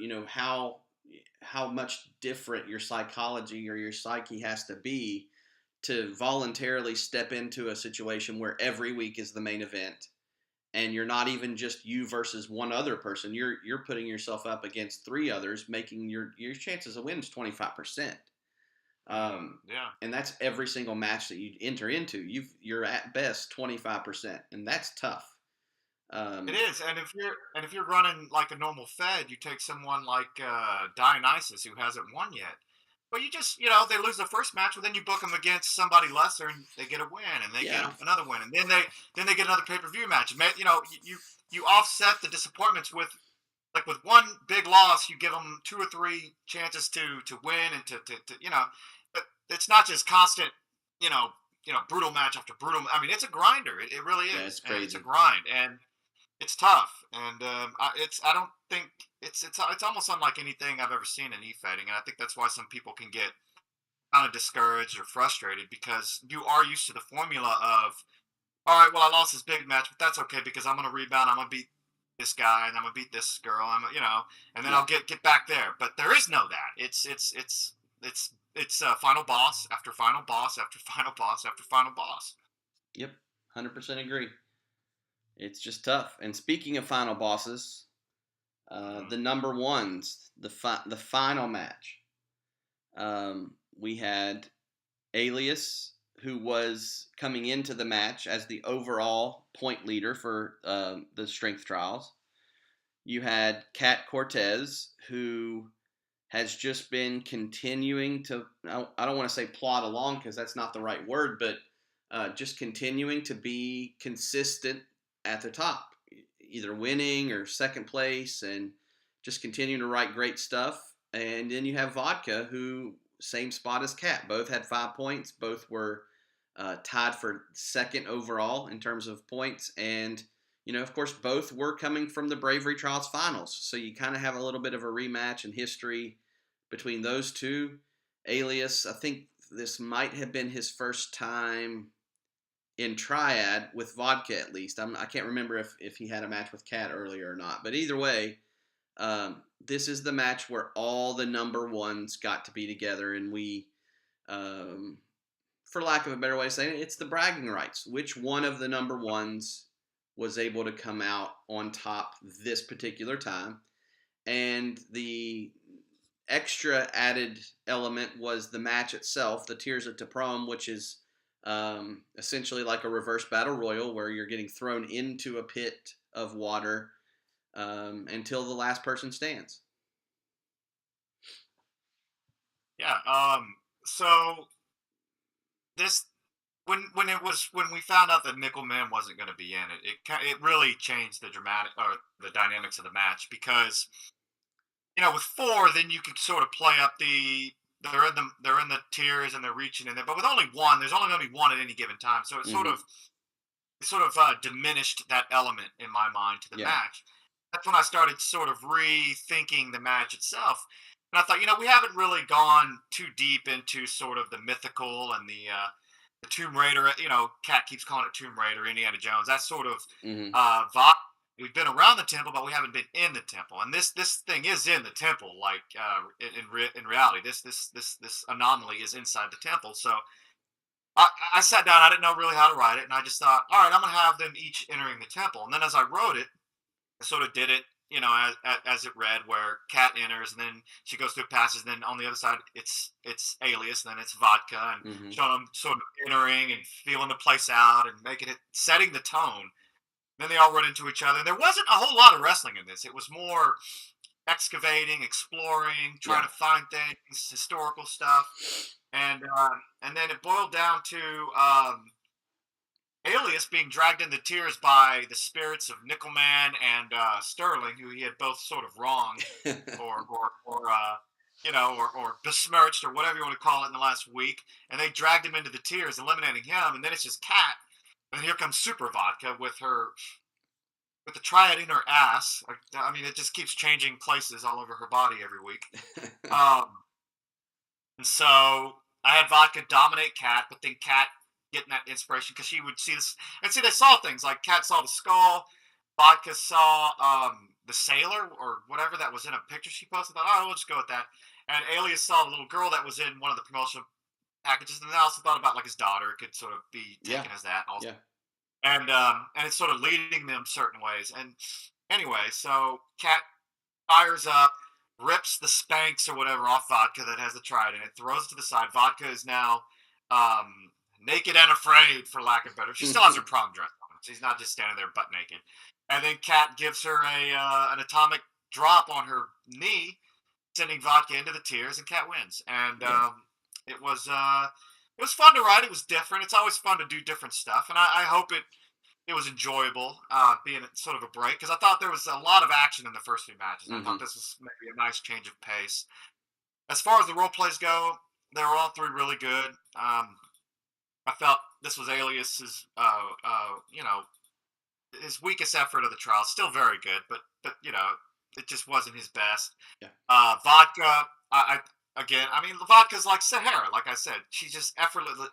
how much different your psychology or your psyche has to be to voluntarily step into a situation where every week is the main event, and you're not even just you versus one other person. You're putting yourself up against three others, making your chances of wins 25%. Yeah. And that's every single match that you enter into. You're at best 25%, and that's tough. It is, and if you're running like a normal Fed, you take someone like Dionysus who hasn't won yet. Well, you just they lose the first match, but then you book them against somebody lesser, and they get a win, and they Yeah. get another win, and then they get another pay-per-view match. You offset the disappointments with with one big loss, you give them two or three chances to win and to but it's not just constant brutal match after brutal. I mean, it's a grinder. It really is. Yeah, it's And it's crazy. a grind, and it's tough, and I don't think it's almost unlike anything I've ever seen in e-fighting, and I think that's why some people can get kind of discouraged or frustrated because you are used to the formula of, all right, well, I lost this big match, but that's okay because I'm going to rebound, I'm going to beat this guy, and I'm going to beat this girl, and then Yeah. I'll get back there. But there is no that. It's final boss after final boss after final boss after final boss. Yep, 100% agree. It's just tough. And speaking of final bosses, the number ones, the final match, we had Alias, who was coming into the match as the overall point leader for the strength trials. You had Kat Cortez, who has just been continuing to, I don't want to say plod along because that's not the right word, but just continuing to be consistent at the top, either winning or second place, and just continuing to write great stuff. And then you have Vodka, who same spot as Kat. Both had 5 points. Both were tied for second overall in terms of points. And, of course, both were coming from the Bravery Trials finals. So you kind of have a little bit of a rematch in history between those two. Alias, I think this might have been his first time in Triad with Vodka, at least. I can't remember if he had a match with Kat earlier or not. But either way, this is the match where all the number ones got to be together, and we, for lack of a better way of saying it, it's the bragging rights. Which one of the number ones was able to come out on top this particular time? And the extra added element was the match itself, the Tears of Taprom, which is essentially like a reverse battle royal where you're getting thrown into a pit of water until the last person stands. Yeah. So this when we found out that Nickel Man wasn't going to be in it, it really changed the the dynamics of the match because with four, then you could sort of play up they're in the tiers and they're reaching in there, but with only one, there's only going to be one at any given time, so it sort of diminished that element in my mind to the match. That's when I started sort of rethinking the match itself. And I thought, we haven't really gone too deep into sort of the mythical and the Tomb Raider. Kat keeps calling it Tomb Raider, Indiana Jones. That's sort of vibe. We've been around the temple, but we haven't been in the temple. And this thing is in the temple. Like in reality, this anomaly is inside the temple. So I sat down. I didn't know really how to write it, and I just thought, all right, I'm gonna have them each entering the temple. And then as I wrote it, I sort of did it as it read, where Kat enters, and then she goes through passes, and then on the other side, it's Alias, and then it's Vodka, and Mm-hmm. showing them sort of entering and feeling the place out and making it, setting the tone. Then they all run into each other. And there wasn't a whole lot of wrestling in this. It was more excavating, exploring, trying Yeah. to find things, historical stuff, and then it boiled down to Alias being dragged into tears by the spirits of Nickelman and Sterling, who he had both sort of wronged or besmirched or whatever you want to call it in the last week, and they dragged him into the tears, eliminating him, and then it's just Kat, and here comes Super Vodka with the triad in her ass. I mean, it just keeps changing places all over her body every week. And so I had Vodka dominate Kat, but then Kat getting that inspiration because she would see this, and see, they saw things like Kat saw the skull, Vodka saw the sailor or whatever that was in a picture she posted. I thought, oh, we'll just go with that. And Alias saw the little girl that was in one of the promotional packages, and then I also thought about like his daughter could sort of be taken as that also. Yeah. And it's sort of leading them certain ways. And anyway, so Kat fires up, rips the Spanx or whatever off Vodka that has the triad in it, throws it to the side. Vodka is now naked and afraid, for lack of better. She still has her prom dress on. She's not just standing there butt naked. And then Kat gives her an atomic drop on her knee, sending Vodka into the tears, and Kat wins. And it was fun to write. It was different. It's always fun to do different stuff, and I hope it was enjoyable, being sort of a break, because I thought there was a lot of action in the first few matches. I thought this was maybe a nice change of pace. As far as the role plays go, they were all three really good. I felt this was Alias's, his weakest effort of the trial. Still very good, but it just wasn't his best. Yeah. Vodka, I mean, Vodka's like Sahara. Like I said, she's just effortless.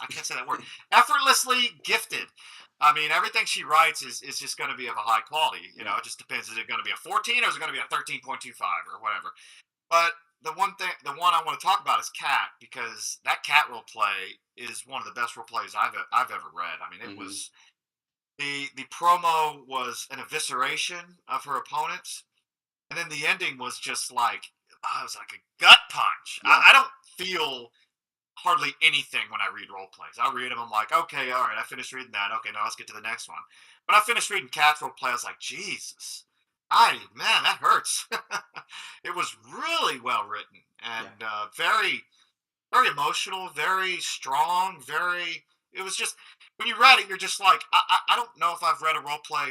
I can't say that word. Effortlessly gifted. I mean, everything she writes is just going to be of a high quality. It just depends. Is it going to be a 14 or is it going to be a 13.25 or whatever? But the one I want to talk about is Kat, because that Kat role play is one of the best role plays I've ever read. I mean, it was the promo was an evisceration of her opponents, and then the ending was just like, it was like a gut punch. Yeah. I don't feel hardly anything when I read role plays. I read them, I'm like, okay, all right, I finished reading that. Okay, now let's get to the next one. When I finished reading Kat's role play, I was like, Jesus, man, that hurts. It was really well written and very, very emotional, very strong, it was just, when you read it, you're just like, I don't know if I've read a role play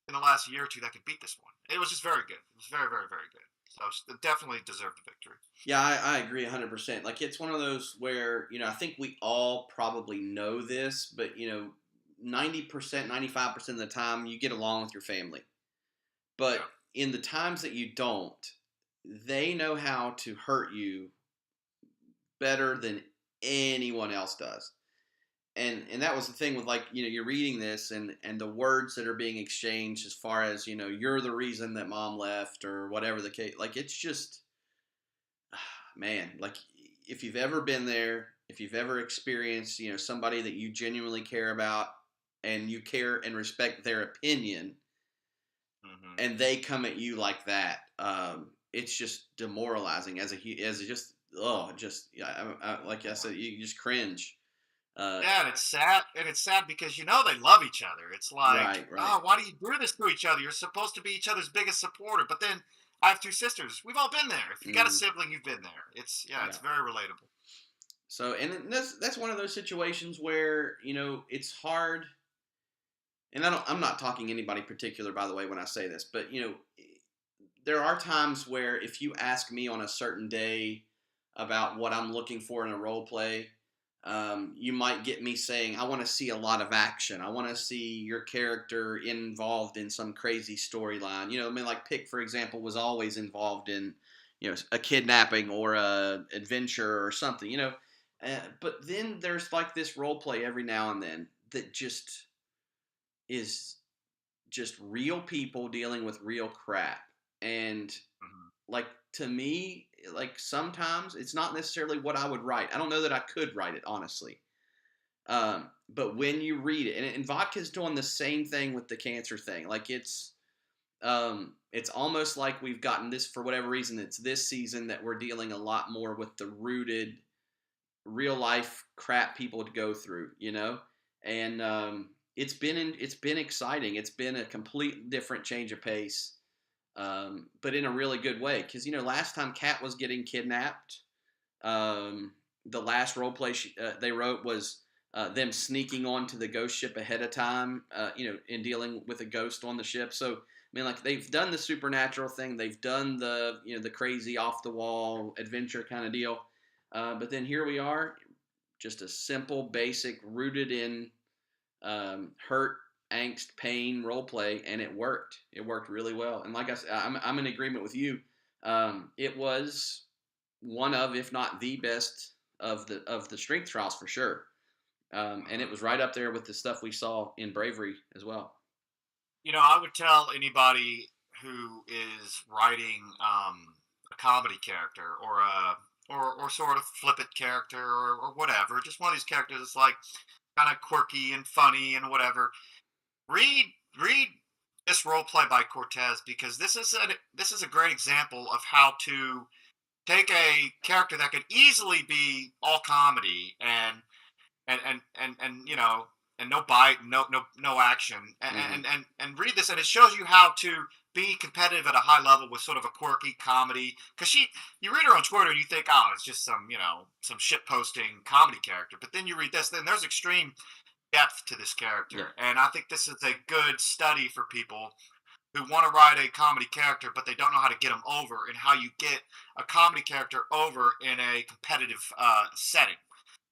in the last year or two that could beat this one. It was just very good. It was very, very, very good. So it definitely deserved the victory. Yeah, I agree 100%. Like, it's one of those where, I think we all probably know this, but, 90%, 95% of the time you get along with your family. But in the times that you don't, they know how to hurt you better than anyone else does. And that was the thing with, like, you're reading this and the words that are being exchanged as far as, you're the reason that mom left or whatever the case. Like, it's just, man, like, if you've ever been there, if you've ever experienced, somebody that you genuinely care about and you care and respect their opinion, and they come at you like that, it's just demoralizing like I said, you just cringe. And it's sad. And it's sad because they love each other. It's like, right. Oh, why do you do this to each other? You're supposed to be each other's biggest supporter. But then I have two sisters. We've all been there. If you got a sibling, you've been there. It's very relatable. So, and that's one of those situations where it's hard. And I'm not talking anybody particular, by the way, when I say this, but there are times where if you ask me on a certain day about what I'm looking for in a role play, you might get me saying, I want to see a lot of action. I want to see your character involved in some crazy storyline. I mean, like Pick, for example, was always involved in, a kidnapping or a adventure or something, but then there's like this role play every now and then that just is just real people dealing with real crap. And like, to me, like, sometimes it's not necessarily what I would write. I don't know that I could write it, honestly. But when you read it, and Vodka's doing the same thing with the cancer thing. Like, it's it's almost like we've gotten this, for whatever reason, it's this season that we're dealing a lot more with the rooted real life crap people to go through, and it's been exciting. It's been a complete different change of pace, but in a really good way. Because last time Kat was getting kidnapped, the last role play they wrote was them sneaking onto the ghost ship ahead of time, in dealing with a ghost on the ship. So I mean, like, they've done the supernatural thing, they've done the the crazy off the wall adventure kind of deal, but then here we are, just a simple, basic, rooted in hurt, angst, pain role play, and it worked. It worked really well. And like I said, I'm in agreement with you. It was one of, if not the best of the strength trials for sure. And it was right up there with the stuff we saw in Bravery as well. I would tell anybody who is writing a comedy character or sort of flippant character or whatever, just one of these characters that's like kind of quirky and funny and whatever. Read this role play by Cortez, because this is a great example of how to take a character that could easily be all comedy and no bite, no action, and read this, and it shows you how to be competitive at a high level with sort of a quirky comedy. Because you read her on Twitter and you think, oh, it's just some shit posting comedy character, but then you read this, then there's extreme depth to this character, and I think this is a good study for people who want to write a comedy character, but they don't know how to get them over, and how you get a comedy character over in a competitive setting.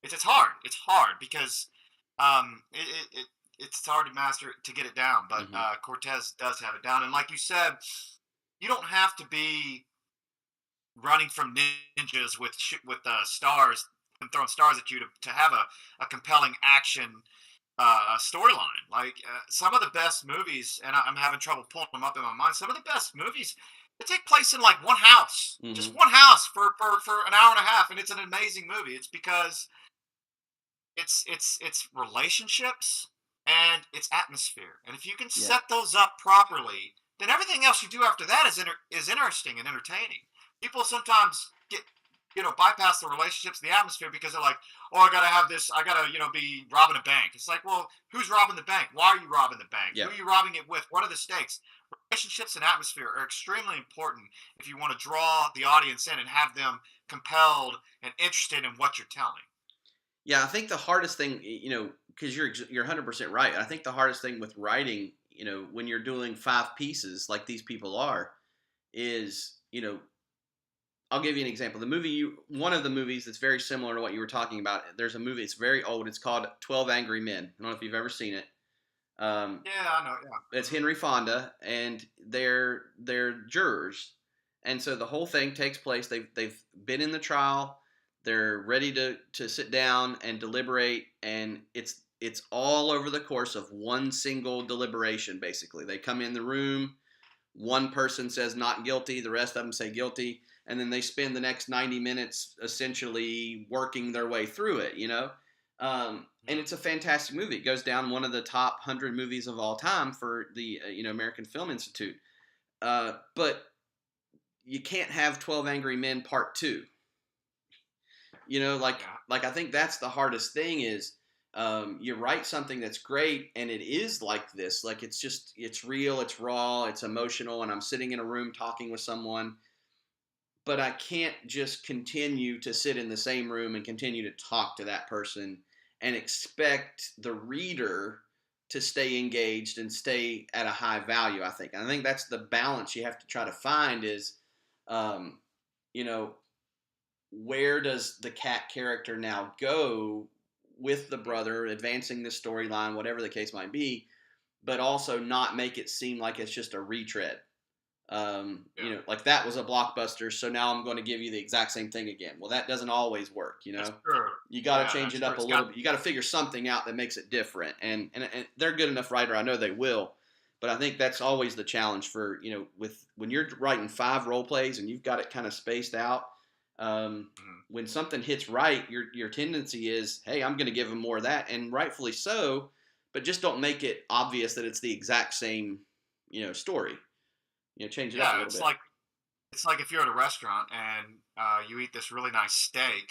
It's hard. It's hard because it's hard to master, to get it down, but Cortez does have it down. And like you said, you don't have to be running from ninjas with stars and throwing stars at you to have a compelling action storyline. Like some of the best movies, and I'm having trouble pulling them up in my mind. Some of the best movies, they take place in like one house, just one house for an hour and a half, and it's an amazing movie. It's because it's relationships and it's atmosphere, and if you can set those up properly, then everything else you do after that is interesting and entertaining. People sometimes bypass the relationships, the atmosphere, because they're like, oh, I gotta be robbing a bank. It's like, well, who's robbing the bank? Why are you robbing the bank? Who are you robbing it with? What are the stakes? Relationships and atmosphere are extremely important if you want to draw the audience in and have them compelled and interested in what you're telling. Yeah, I think the hardest thing, because you're 100% right. I think the hardest thing with writing, when you're doing 5 pieces like these people are, is, I'll give you an example. One of the movies that's very similar to what you were talking about. There's a movie. It's very old. It's called 12 Angry Men. I don't know if you've ever seen it. Yeah, I know. Yeah, it's Henry Fonda, and they're jurors, and so the whole thing takes place. They've been in the trial. They're ready to sit down and deliberate, and it's all over the course of one single deliberation. Basically, they come in the room. One person says not guilty. The rest of them say guilty. And then they spend the next 90 minutes essentially working their way through it, and it's a fantastic movie. It goes down one of the top 100 movies of all time for the American Film Institute. But you can't have 12 Angry Men Part 2. Like I think that's the hardest thing is you write something that's great, and it is like this. Like it's real, it's raw, it's emotional, and I'm sitting in a room talking with someone. But I can't just continue to sit in the same room and continue to talk to that person and expect the reader to stay engaged and stay at a high value, I think. And I think that's the balance you have to try to find is, where does the Cat character now go with the brother, advancing the storyline, whatever the case might be, but also not make it seem like it's just a retread. Like that was a blockbuster, so now I'm going to give you the exact same thing again. Well, that doesn't always work, That's true. You got to change it up a little bit. You got to figure something out that makes it different. And they're a good enough writer. I know they will. But I think that's always the challenge for, when you're writing 5 role plays and you've got it kind of spaced out, when something hits right, your tendency is, hey, I'm going to give them more of that, and rightfully so, but just don't make it obvious that it's the exact same, story. change it up a Yeah, little bit. it's like if you're at a restaurant and you eat this really nice steak,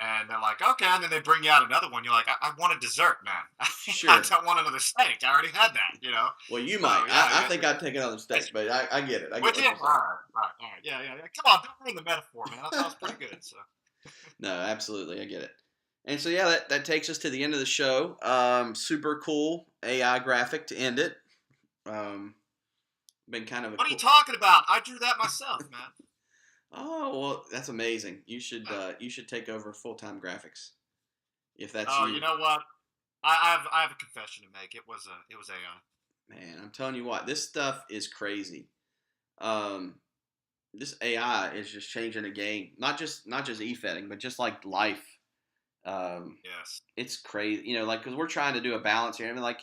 and they're like, okay, and then they bring you out another one. You're like, I want a dessert, man. I Sure. don't want another steak. I already had that, you know. Well, you So might. yeah, I yeah, think I'd take another that's, steak, but I get it. I get would you? what you're saying. All right, yeah, yeah, yeah. Come on, don't ruin the metaphor, man. I thought it was pretty good. So No, absolutely, I get it. And so yeah, that takes us to the end of the show. Super cool AI graphic to end it. Um, been kind of a what are you cool. talking about? I drew that myself, man. Oh well, that's amazing. Uh, You should take over full time graphics if that's Oh, you you. know what? I have a confession to make. It was AI. Man, I'm telling you what, this stuff is crazy. Um, this AI is just changing the game. Not just e-fetting, but just like life. Um, Yes. it's crazy. Like because we're trying to do a balance here. I mean, like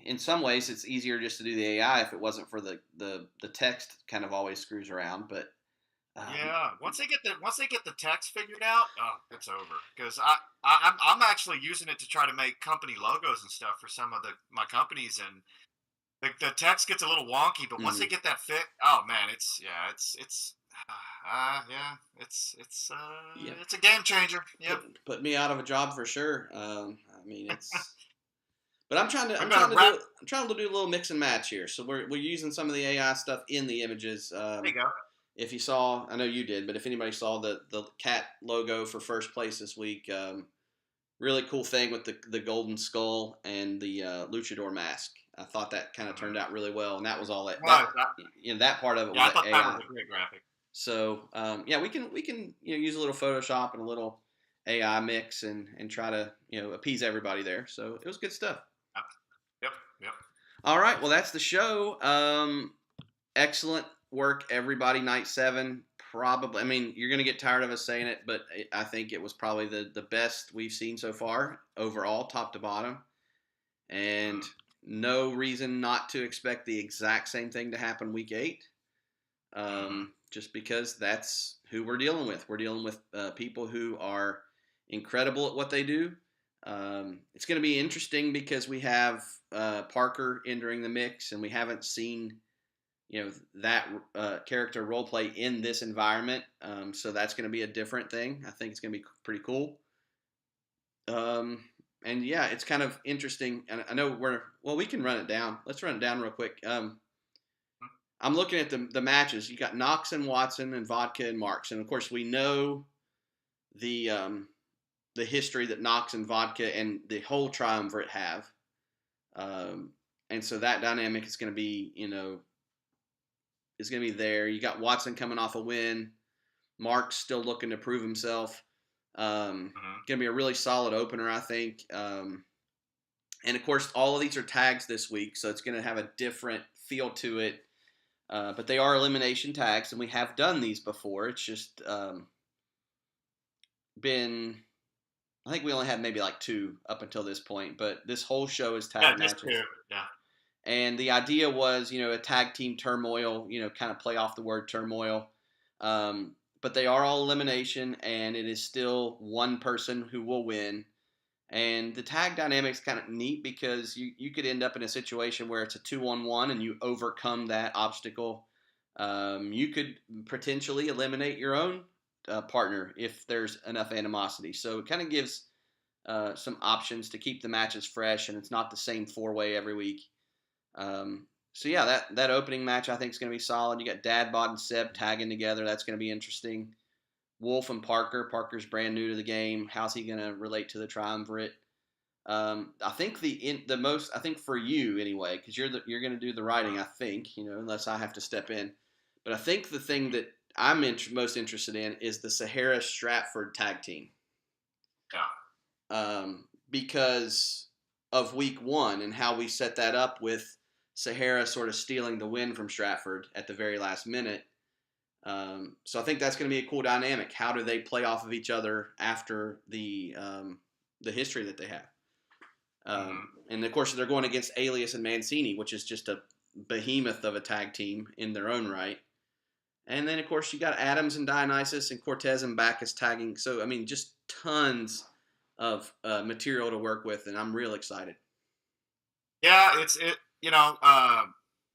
in some ways, it's easier just to do the AI if it wasn't for the text kind of always screws around. But um, Yeah. Once they get the text figured out, oh, it's over. Because I'm actually using it to try to make company logos and stuff for some of my companies, and the text gets a little wonky. But once they mhm. get that fit, oh man, it's yeah, Yeah, it's a game changer. Yep. put me out of a job for sure. I mean, it's. But We better wrap. I'm trying to do a little mix and match here. So we're using some of the AI stuff in the images. There you go. If you saw, I know you did, but if anybody saw the cat logo for first place this week, really cool thing with the golden skull and the luchador mask. I thought that kind of turned out really well, and that was all Well, that part of it yeah, was I thought that AI. was a great graphic. So yeah, we can use a little Photoshop and a little AI mix and try to appease everybody there. So it was good stuff. Yep. Yep. All right, well that's the show. Excellent work, everybody. Night 7, probably. I mean, you're gonna get tired of us saying it, but I think it was probably the best we've seen so far overall, top to bottom, and Mm. no reason not to expect the exact same thing to happen week 8. Mm-hmm. Just because that's who we're dealing with. We're dealing with people who are incredible at what they do. It's going to be interesting because we have Parker entering the mix, and we haven't seen that character role play in this environment. So that's going to be a different thing. I think it's going to be pretty cool. Um, and yeah, it's kind of interesting. And I know we can run it down. Let's run it down real quick. I'm looking at the matches. You got Knox and Watson and Vodka and Marks, and of course we know the history that Knox and Vodka and the whole triumvirate have, and so that dynamic is going to be there. You got Watson coming off a win, Marks still looking to prove himself. Mm-hmm. Going to be a really solid opener, I think. And of course, all of these are tags this week, so it's going to have a different feel to it. But they are elimination tags, and we have done these before. It's just been, I think we only had maybe like 2 up until this point, but this whole show is Yeah, tag just matches. two. Yeah. And the idea was, a tag team turmoil, kind of play off the word turmoil. But they are all elimination, and it is still one person who will win. And the tag dynamic's kind of neat because you could end up in a situation where it's a 2-on-1 and you overcome that obstacle. You could potentially eliminate your own partner if there's enough animosity. So it kind of gives some options to keep the matches fresh, and it's not the same 4-way every week. So yeah, that opening match I think is going to be solid. You got Dadbot and Seb tagging together. That's going to be interesting. Wolf and Parker. Parker's brand new to the game. How's he going to relate to the triumvirate? I think I think for you anyway, because you're going to do the writing. I think unless I have to step in. But I think the thing that I'm most interested in is the Sahara Stratford tag team. Yeah. Because of week 1 and how we set that up with Sahara sort of stealing the win from Stratford at the very last minute. So I think that's going to be a cool dynamic. How do they play off of each other after the history that they have? And of course, they're going against Alias and Mancini, which is just a behemoth of a tag team in their own right. And then, of course, you got Adams and Dionysus and Cortez and Bacchus tagging. So, I mean, just tons of material to work with, and I'm real excited. Yeah,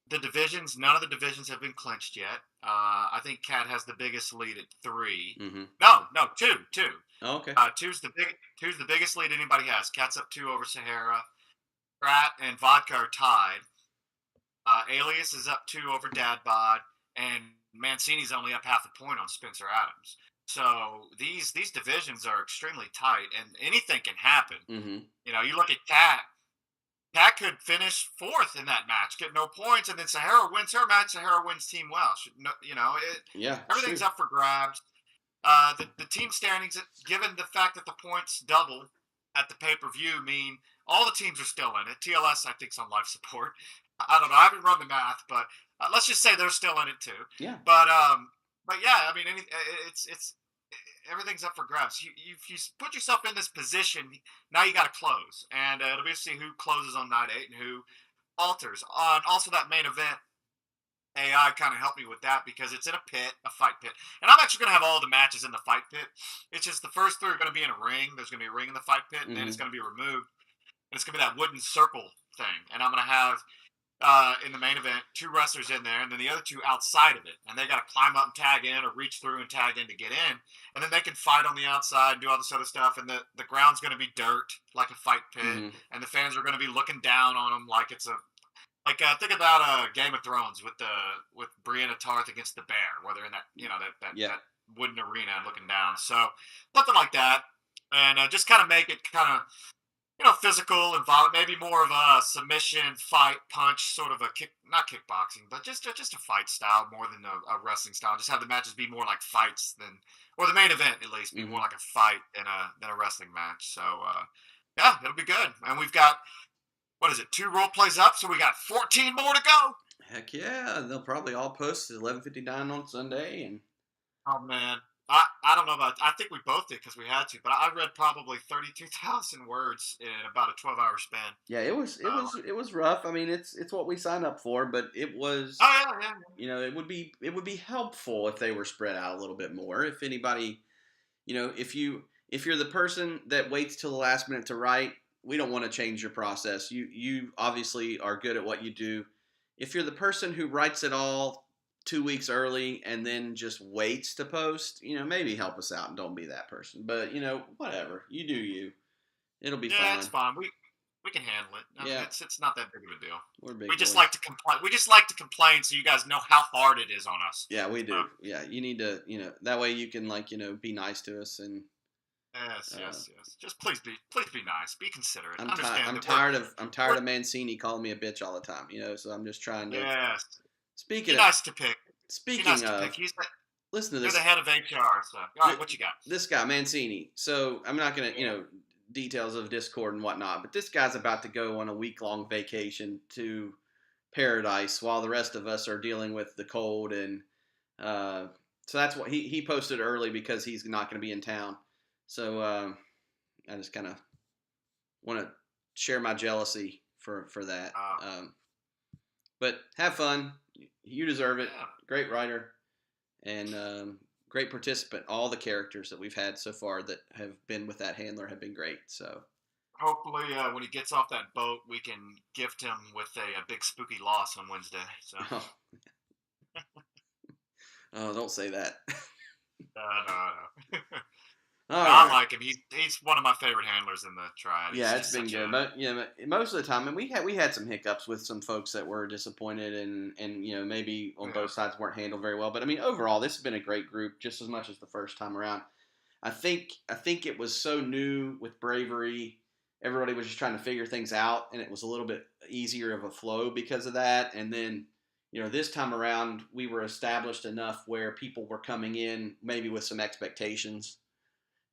the divisions, none of the divisions have been clinched yet. I think Cat has the biggest lead at 3. Mm-hmm. No, two. Oh, okay. Two's the biggest lead anybody has. Cat's up 2 over Sahara. Pratt and Vodka are tied. Alias is up 2 over Dad Bod, and Mancini's only up half a point on Spencer Adams. So these divisions are extremely tight, and anything can happen. Mm-hmm. You know, you look at Cat. Cat could finish 4th in that match, get no points, and then Sahara wins her match. Sahara wins Team Welsh. Everything's up for grabs. The team standings, given the fact that the points double at the pay-per-view, mean all the teams are still in it. TLS, I think, is on life support. I don't know. I haven't run the math, but let's just say they're still in it too. Yeah. But yeah, I mean, it's everything's up for grabs. You put yourself in this position, now you got to close, and it'll be to see who closes on night 8 and who alters. Also, that main event, AI kind of helped me with that because it's in a fight pit, and I'm actually going to have all the matches in the fight pit. It's just the first 3 are going to be in a ring. There's going to be a ring in the fight pit, and then it's going to be removed, and it's going to be that wooden circle thing, and I'm going to have. In the main event, 2 wrestlers in there, and then the other 2 outside of it. And they got to climb up and tag in or reach through and tag in to get in. And then they can fight on the outside and do all this other stuff. And the ground's going to be dirt, like a fight pit. Mm-hmm. And the fans are going to be looking down on them like it's a... think about Game of Thrones with Brienne of Tarth against the bear, where they're in that, that wooden arena looking down. So, something like that. And just kind of make it kind of... physical and violent, maybe more of a submission, fight, punch, sort of a not kickboxing, but just a fight style more than a wrestling style. Just have the matches be more like fights or the main event at least, be more like a fight than a wrestling match. So, yeah, it'll be good. And we've got, 2 role plays up, so we got 14 more to go. Heck yeah, they'll probably all post at 11:59 on Sunday. And oh, man. I don't know about. I think we both did because we had to, but I read probably 32,000 words in about a 12-hour span. Yeah, it was rough. I mean, it's what we signed up for, but it was. Oh yeah. It would be helpful if they were spread out a little bit more. If anybody, if you're the person that waits till the last minute to write, we don't want to change your process. You obviously are good at what you do. If you're the person who writes it all 2 weeks early and then just waits to post, maybe help us out and don't be that person. But, whatever. You do you. It'll be fine. Yeah, it's fine. We can handle it. Yeah. It's not that big of a deal. We just like to complain. We just like to complain so you guys know how hard it is on us. Yeah, we do. Yeah, you need to, that way you can be nice to us and Yes. Just please be nice. Be considerate. I'm tired of Mancini calling me a bitch all the time, so I'm just trying to Yes. Speaking of nice to pick. Speaking nice of, to pick. Listen to this. You're the head of HR. So, all right, what you got? This guy Mancini. So I'm not gonna, details of Discord and whatnot, but this guy's about to go on a week-long vacation to paradise while the rest of us are dealing with the cold, and so that's what he posted early because he's not going to be in town. So I just kind of want to share my jealousy for that. But have fun. You deserve it. Yeah. Great writer and great participant. All the characters that we've had so far that have been with that handler have been great. So hopefully when he gets off that boat, we can gift him with a big spooky loss on Wednesday. So. Oh, don't say that. No. Right. I like him. He's one of my favorite handlers in the Triad. Yeah, it's been good. But most of the time, and we had some hiccups with some folks that were disappointed, and maybe on both sides weren't handled very well. But I mean, overall, this has been a great group, just as much as the first time around. I think it was so new with Bravery. Everybody was just trying to figure things out, and it was a little bit easier of a flow because of that. And then, this time around, we were established enough where people were coming in maybe with some expectations.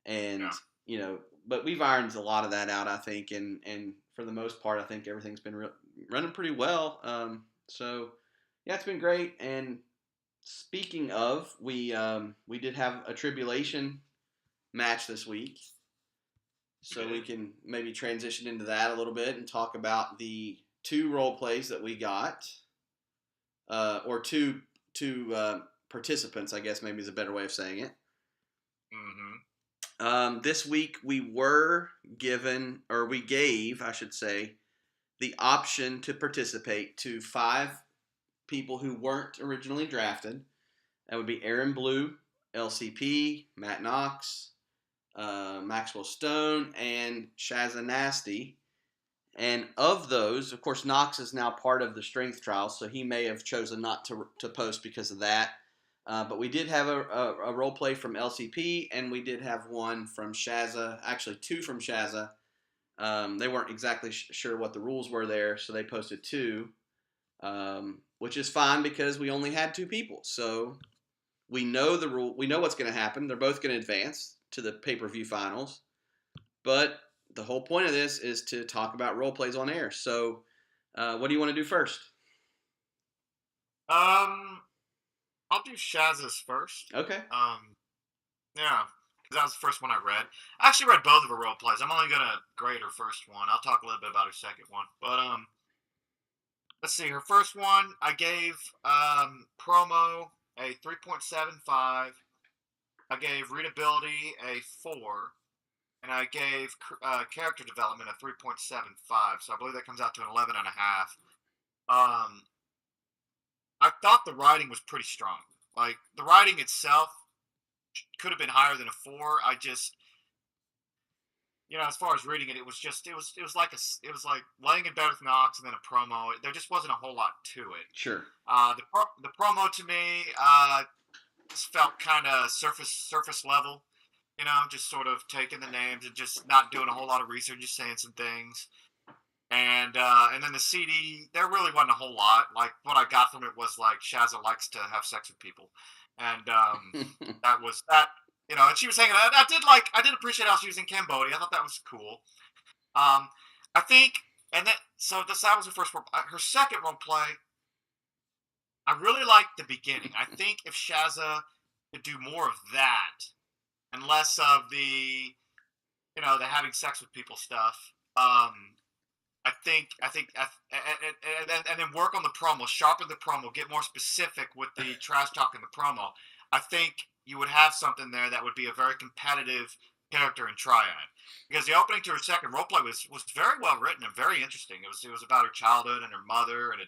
And, but we've ironed a lot of that out, I think. And for the most part, I think everything's been running pretty well. So, yeah, it's been great. And speaking of, we did have a tribulation match this week. So we can maybe transition into that a little bit and talk about the 2 role plays that we got. Or two participants, I guess maybe is a better way of saying it. Mm-hmm. This week we gave, I should say, the option to participate to 5 people who weren't originally drafted. That would be Aaron Blue, LCP, Matt Knox, Maxwell Stone, and Shazza Nasty. And of those, of course, Knox is now part of the strength trial, so he may have chosen not to post because of that. But we did have a role play from LCP, and we did have one from Shazza, actually two from Shazza. They weren't exactly sure what the rules were there, so they posted two, which is fine because we only had two people. So we know the rule. We know what's going to happen. They're both going to advance to the pay-per-view finals. But the whole point of this is to talk about role plays on air. So what do you want to do first? I'll do Shaz's first. Okay. Yeah, because that was the first one I read. I actually read both of her role plays. I'm only gonna grade her first one. I'll talk a little bit about her second one. But let's see. Her first one, I gave promo a 3.75. I gave readability a 4, and I gave character development a 3.75. So I believe that comes out to an 11.5. I thought the writing was pretty strong. Like, the writing itself could have been higher than a 4. I just, as far as reading it, it was like laying in bed with Knox and then a promo. There just wasn't a whole lot to it. Sure. The promo to me just felt kind of surface level. Just sort of taking the names and just not doing a whole lot of research, just saying some things. And then the CD, there really wasn't a whole lot. Like, what I got from it was like Shazza likes to have sex with people, and that was that. And she was hanging out. I did appreciate how she was in Cambodia. I thought that was cool. I think, and then that was her first role. Her second role play, I really liked the beginning. I think if Shazza could do more of that and less of the having sex with people stuff. I think, and then work on the promo, sharpen the promo, get more specific with the trash talk in the promo. I think you would have something there that would be a very competitive character in Triad. Because the opening to her second roleplay was very well written and very interesting. It was about her childhood and her mother and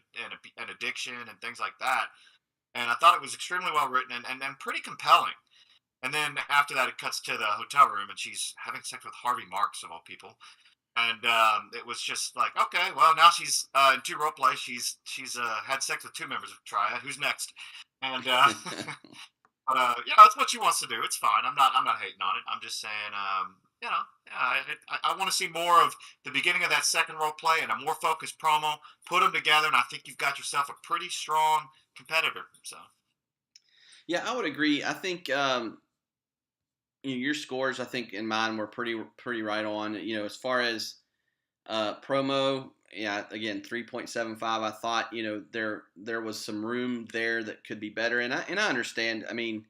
addiction and things like that. And I thought it was extremely well written and pretty compelling. And then after that, it cuts to the hotel room and she's having sex with Harvey Marks, of all people. And it was just like, okay, well, now she's in 2 role plays. She's had sex with 2 members of Triad. Who's next? And but it's what she wants to do. It's fine. I'm not hating on it. I'm just saying, I want to see more of the beginning of that second role play and a more focused promo. Put them together, and I think you've got yourself a pretty strong competitor. So, yeah, I would agree. I think your scores, I think, and mine were pretty right on. As far as promo, yeah, again, 3.75. I thought there was some room there that could be better, and I understand. I mean,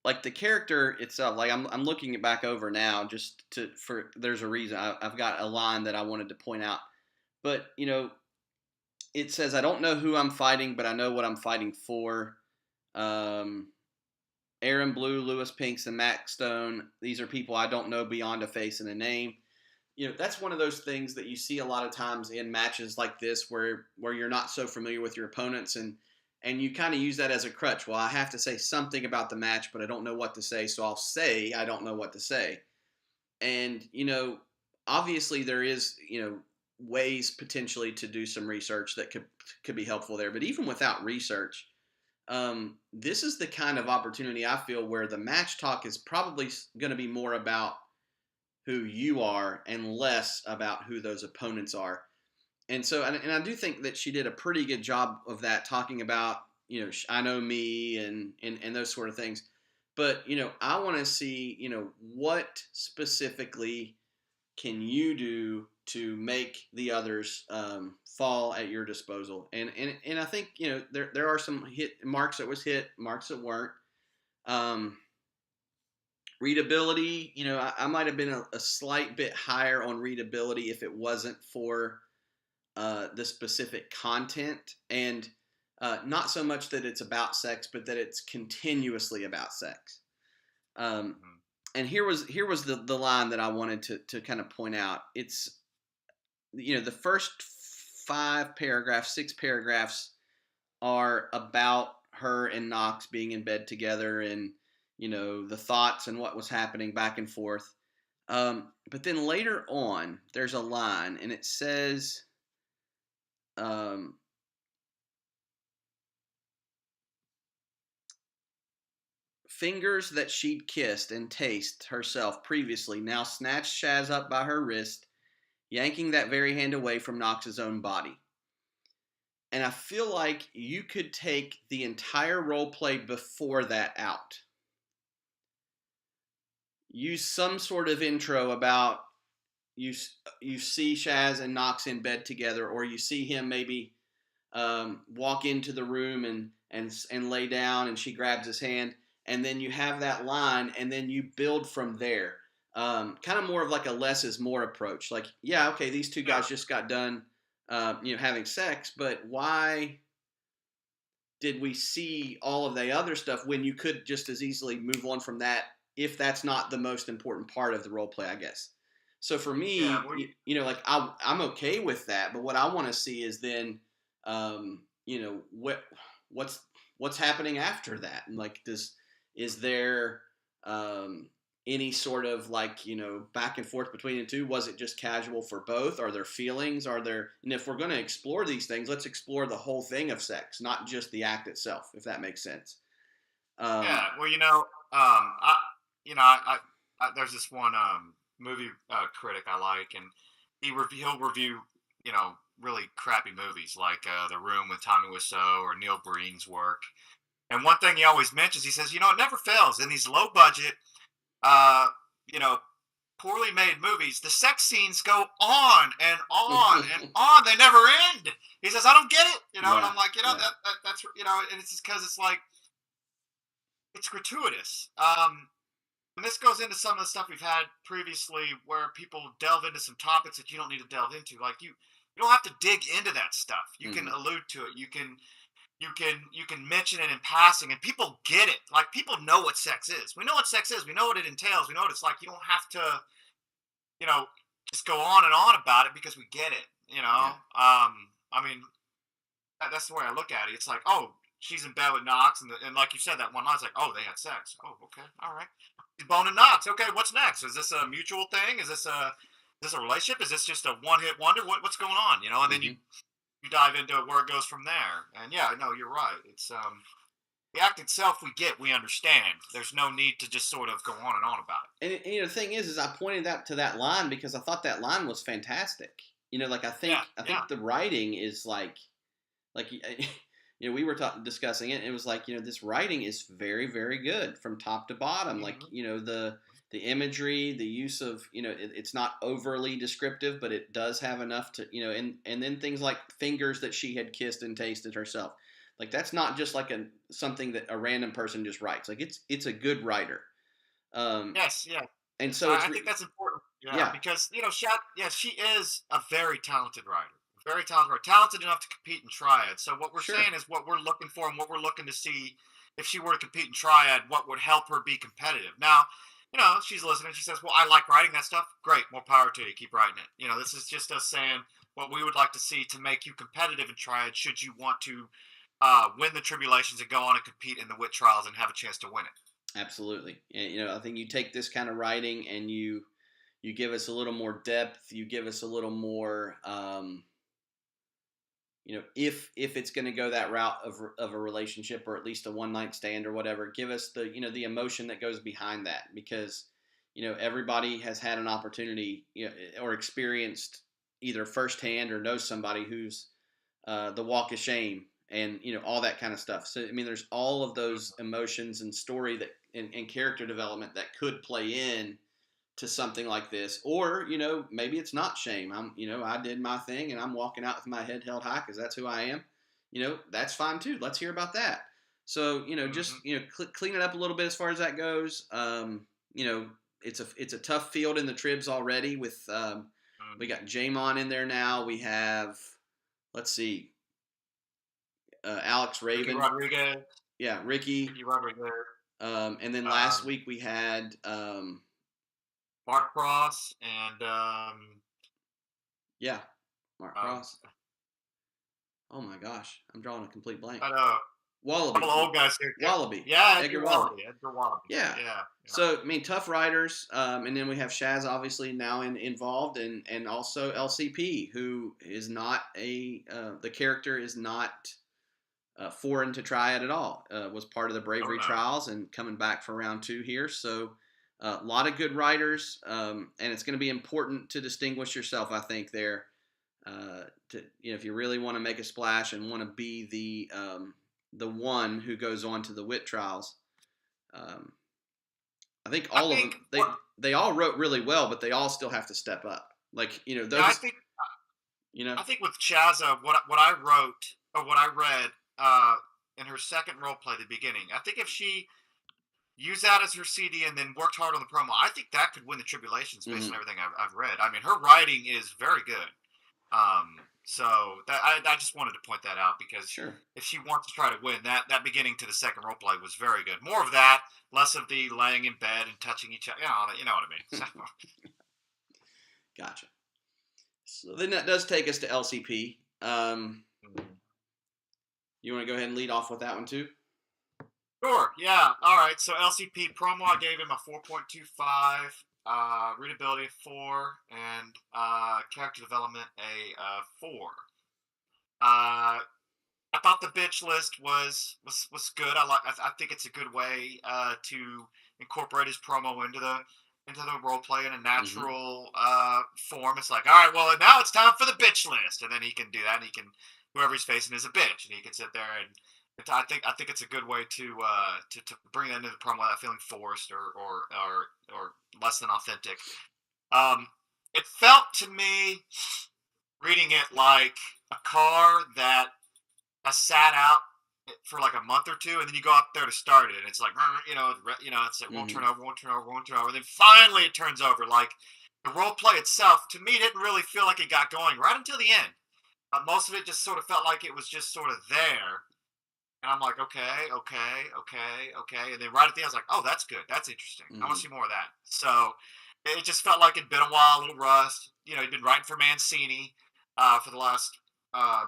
like the character itself, like I'm looking it back over now, just there's a reason. I've got a line that I wanted to point out, but it says, "I don't know who I'm fighting, but I know what I'm fighting for." Aaron Blue, Lewis Pinks, and Matt Stone. These are people I don't know beyond a face and a name. That's one of those things that you see a lot of times in matches like this where you're not so familiar with your opponents and you kind of use that as a crutch. Well, I have to say something about the match, but I don't know what to say, so I'll say I don't know what to say. And, obviously there is, ways potentially to do some research that could be helpful there. But even without research, this is the kind of opportunity I feel where the match talk is probably going to be more about who you are and less about who those opponents are. And so, and I do think that she did a pretty good job of that, talking about, I know me and those sort of things. But, I want to see, what specifically can you do to make the others fall at your disposal? And I think, there are some marks that was hit, marks that weren't. Readability, I might have been a slight bit higher on readability if it wasn't for the specific content, and not so much that it's about sex, but that it's continuously about sex. And here was the line that I wanted to kind of point out. It's, the first 6 paragraphs are about her and Knox being in bed together, and the thoughts and what was happening back and forth. But then later on, there's a line, and it says, um, "Fingers that she'd kissed and tasted herself previously now snatched Shaz up by her wrist, yanking that very hand away from Knox's own body." And I feel like you could take the entire role play before that out. Use some sort of intro about you you see Shaz and Knox in bed together, or you see him maybe walk into the room and lay down, and she grabs his hand, and then you have that line, and then you build from there. Kind of more of like a less is more approach. Like, yeah, okay, these two guys just got done, having sex, but why did we see all of the other stuff when you could just as easily move on from that if that's not the most important part of the role play, I guess. So for me, like I'm okay with that, but what I want to see is then, what's happening after that, and like is there any sort of like back and forth between the two? Was it just casual for both? Are there feelings? Are there? And if we're going to explore these things, let's explore the whole thing of sex, not just the act itself, if that makes sense. Yeah, well, there's this one movie critic I like, and he'll review really crappy movies like The Room with Tommy Wiseau or Neil Breen's work. And one thing he always mentions, he says, it never fails in these low budget, uh, you know, poorly made movies. The sex scenes go on and on and on; they never end. He says, I don't get it, and I'm like, that's and it's just because it's like it's gratuitous. And this goes into some of the stuff we've had previously where people delve into some topics that you don't need to delve into. Like you don't have to dig into that stuff. You can allude to it. You can mention it in passing, and people get it. Like people know what sex is. We know what sex is. We know what it entails. We know what it's like. You don't have to, just go on and on about it because we get it. I mean, that's the way I look at it. It's like, oh, she's in bed with Knox, and like you said, that one line's like, oh, they had sex. Oh, okay, all right. He's boning Knox. Okay, what's next? Is this a mutual thing? Is this a relationship? Is this just a one hit wonder? What's going on? And then you dive into where it goes from there. And yeah, no, you're right. It's the act itself we understand. There's no need to just sort of go on and on about it. And the thing is I pointed out to that line because I thought that line was fantastic. Like I think the writing is like we were discussing it. And it was like this writing is very, very good from top to bottom. Like the imagery, the use of it's not overly descriptive, but it does have enough to and then things like fingers that she had kissed and tasted herself. Like that's not just like something that a random person just writes. Like it's a good writer. Yes, yeah. And so I think that's important. Yeah, because she is a very talented writer. Very talented, talented enough to compete in Triad. So what we're saying is what we're looking for, and what we're looking to see if she were to compete in Triad, what would help her be competitive. Now, she's listening. She says, "Well, I like writing that stuff. Great, more power to you. Keep writing it." This is just us saying what we would like to see to make you competitive in Triad. Should you want to win the tribulations and go on and compete in the wit trials and have a chance to win it? Absolutely. And, I think you take this kind of writing and you give us a little more depth. You give us a little more. If it's going to go that route of a relationship, or at least a one night stand or whatever, give us the the emotion that goes behind that, because everybody has had an opportunity or experienced either firsthand or knows somebody who's the walk of shame and all that kind of stuff. So I mean, there's all of those emotions and story that and character development that could play in to something like this. Or maybe it's not shame. I did my thing and I'm walking out with my head held high because that's who I am. That's fine too. Let's hear about that. So just clean it up a little bit as far as that goes. It's a tough field in the tribs already with we got Jamon in there now. We have, let's see, Alex Raven, Ricky Rodriguez. Yeah, Ricky Rodriguez. And then last week we had Mark Cross and Mark Cross. Oh my gosh, I'm drawing a complete blank. I know. Wallaby. Couple of old guys here. Wallaby. Yeah, Edgar Wallaby. Edgar Wallaby. Yeah. Yeah. So I mean, tough writers, and then we have Shaz obviously now involved, and also LCP, who is not the character is not foreign to Triad at all. Was part of the Bravery Trials and coming back for round 2 here. So a lot of good writers, and it's going to be important to distinguish yourself, I think, there. If you really want to make a splash and want to be the one who goes on to the Wit Trials. I think all of them, they all wrote really well, but they all still have to step up. Like, those. Yeah, I think with Chaza, what I wrote or what I read in her second role play at the beginning, I think if she used that as her CD and then worked hard on the promo, I think that could win the Tribulations based on everything I've read. I mean, her writing is very good. So I just wanted to point that out because if she wants to try to win, that beginning to the second role play was very good. More of that, less of the laying in bed and touching each other. You know what I mean. So. Gotcha. So then that does take us to LCP. You want to go ahead and lead off with that one too? Sure. Yeah. All right. So LCP promo, I gave him a 4.25. Readability a 4, and character development a 4. I thought the bitch list was good. I think it's a good way to incorporate his promo into the role play in a natural form. It's like, all right, well now it's time for the bitch list, and then he can do that. And whoever he's facing is a bitch, and he can sit there and. I think it's a good way to bring that into the promo without feeling forced or less than authentic. It felt to me, reading it, like a car that has sat out for like a month or two, and then you go out there to start it, and it's like it's like won't turn over, and then finally it turns over. Like the role play itself, to me, didn't really feel like it got going right until the end. Most of it just sort of felt like it was just sort of there. And I'm like, okay. And then right at the end, I was like, oh, that's good. That's interesting. I want to see more of that. So it just felt like it'd been a while, a little rust. He'd been writing for Mancini for the last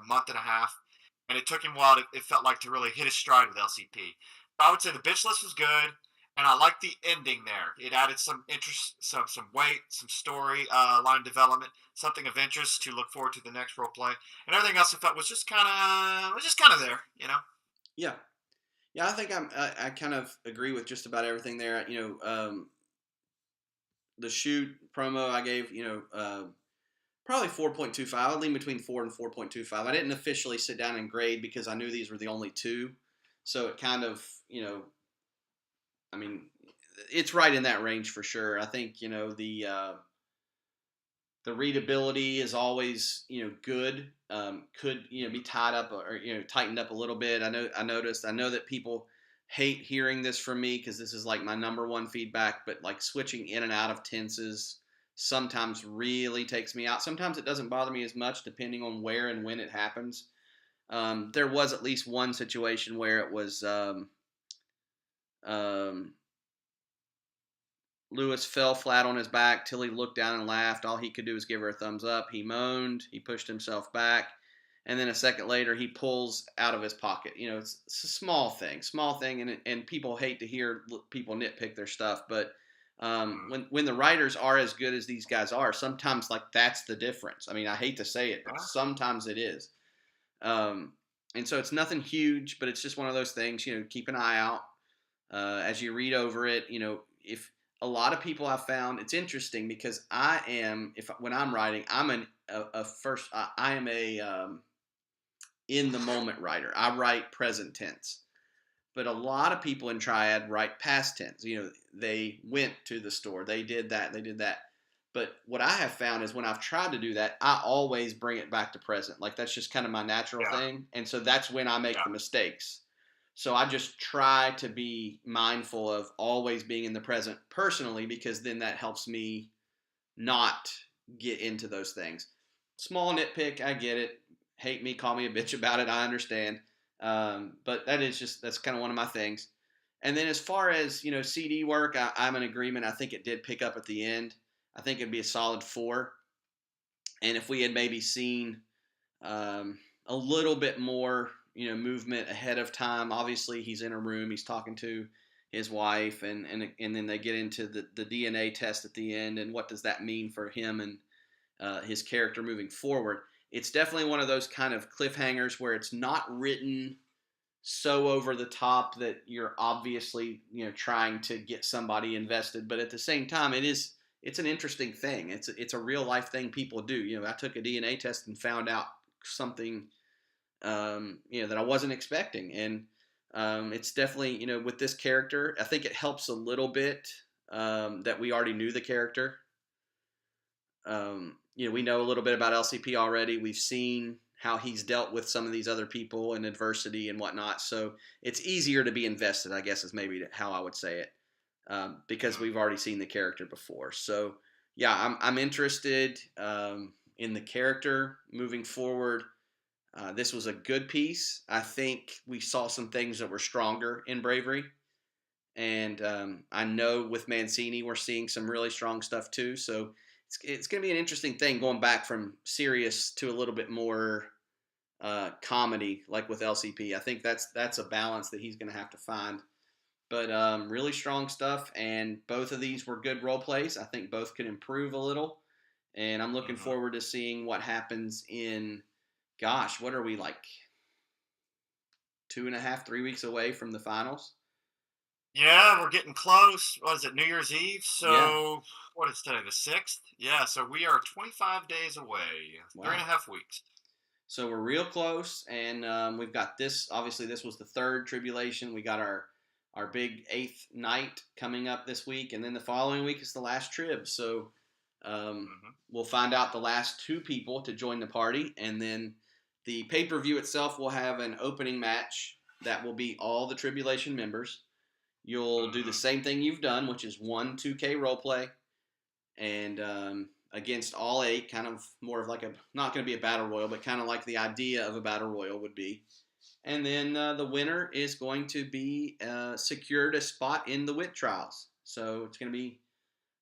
month and a half. And it took him a while, it felt like, to really hit his stride with LCP. But I would say the bitch list was good. And I liked the ending there. It added some interest, some weight, some story line development, something of interest to look forward to the next role play. And everything else I felt was just kind of there, Yeah, I think I kind of agree with just about everything there. The shoot promo I gave, probably 4.25. I lean between 4 and 4.25. I didn't officially sit down and grade because I knew these were the only two, so it kind of, I mean, it's right in that range for sure. I think the readability is always, good. Could be tied up or tightened up a little bit. I know that people hate hearing this from me because this is like my number one feedback. But like switching in and out of tenses sometimes really takes me out. Sometimes it doesn't bother me as much depending on where and when it happens. There was at least one situation where it was Lewis fell flat on his back. Tilly looked down and laughed. All he could do was give her a thumbs up. He moaned. He pushed himself back. And then a second later, he pulls out of his pocket. It's a small thing, and people hate to hear people nitpick their stuff. But when the writers are as good as these guys are, sometimes like that's the difference. I mean, I hate to say it, but sometimes it is. And so it's nothing huge, but it's just one of those things. Keep an eye out as you read over it. If a lot of people I've found, it's interesting because when I'm writing, I'm I am a in the moment writer. I write present tense, but a lot of people in Triad write past tense. They went to the store, they did that. But what I have found is when I've tried to do that, I always bring it back to present. Like that's just kind of my natural thing, and so that's when I make the mistakes. So I just try to be mindful of always being in the present personally, because then that helps me not get into those things. Small nitpick, I get it. Hate me, call me a bitch about it, I understand. But that's kind of one of my things. And then as far as, CD work, I'm in agreement. I think it did pick up at the end. I think it'd be a solid 4. And if we had maybe seen a little bit more, movement ahead of time. Obviously, he's in a room, he's talking to his wife, and then they get into the DNA test at the end, and what does that mean for him and his character moving forward. It's definitely one of those kind of cliffhangers where it's not written so over the top that you're obviously trying to get somebody invested, but at the same time it's an interesting thing. It's a real life thing people do. I took a DNA test and found out something that I wasn't expecting, and it's definitely with this character. I think it helps a little bit that we already knew the character. We know a little bit about LCP already. We've seen how he's dealt with some of these other people and adversity and whatnot. So it's easier to be invested, I guess, is maybe how I would say it, because we've already seen the character before. So yeah, I'm interested in the character moving forward. This was a good piece. I think we saw some things that were stronger in Bravery. And I know with Mancini, we're seeing some really strong stuff too. So it's going to be an interesting thing going back from serious to a little bit more comedy, like with LCP. I think that's a balance that he's going to have to find. But really strong stuff, and both of these were good role plays. I think both could improve a little, and I'm looking forward to seeing what happens in, gosh, what are we, like 2.5, 3 weeks away from the finals? Yeah, we're getting close. What is it, New Year's Eve? So, What is today, the 6th? Yeah, so we are 25 days away. Wow. 3.5 weeks. So we're real close, and we've got this. Obviously, this was the third tribulation. We got our big 8th night coming up this week, and then the following week is the last trib. So we'll find out the last 2 people to join the party, and then the pay-per-view itself will have an opening match that will be all the tribulation members. You'll do the same thing you've done, which is 1 2K roleplay, and against all 8, kind of more of like not going to be a battle royal, but kind of like the idea of a battle royal would be. And then the winner is going to be secured a spot in the WIT trials. So it's going to be,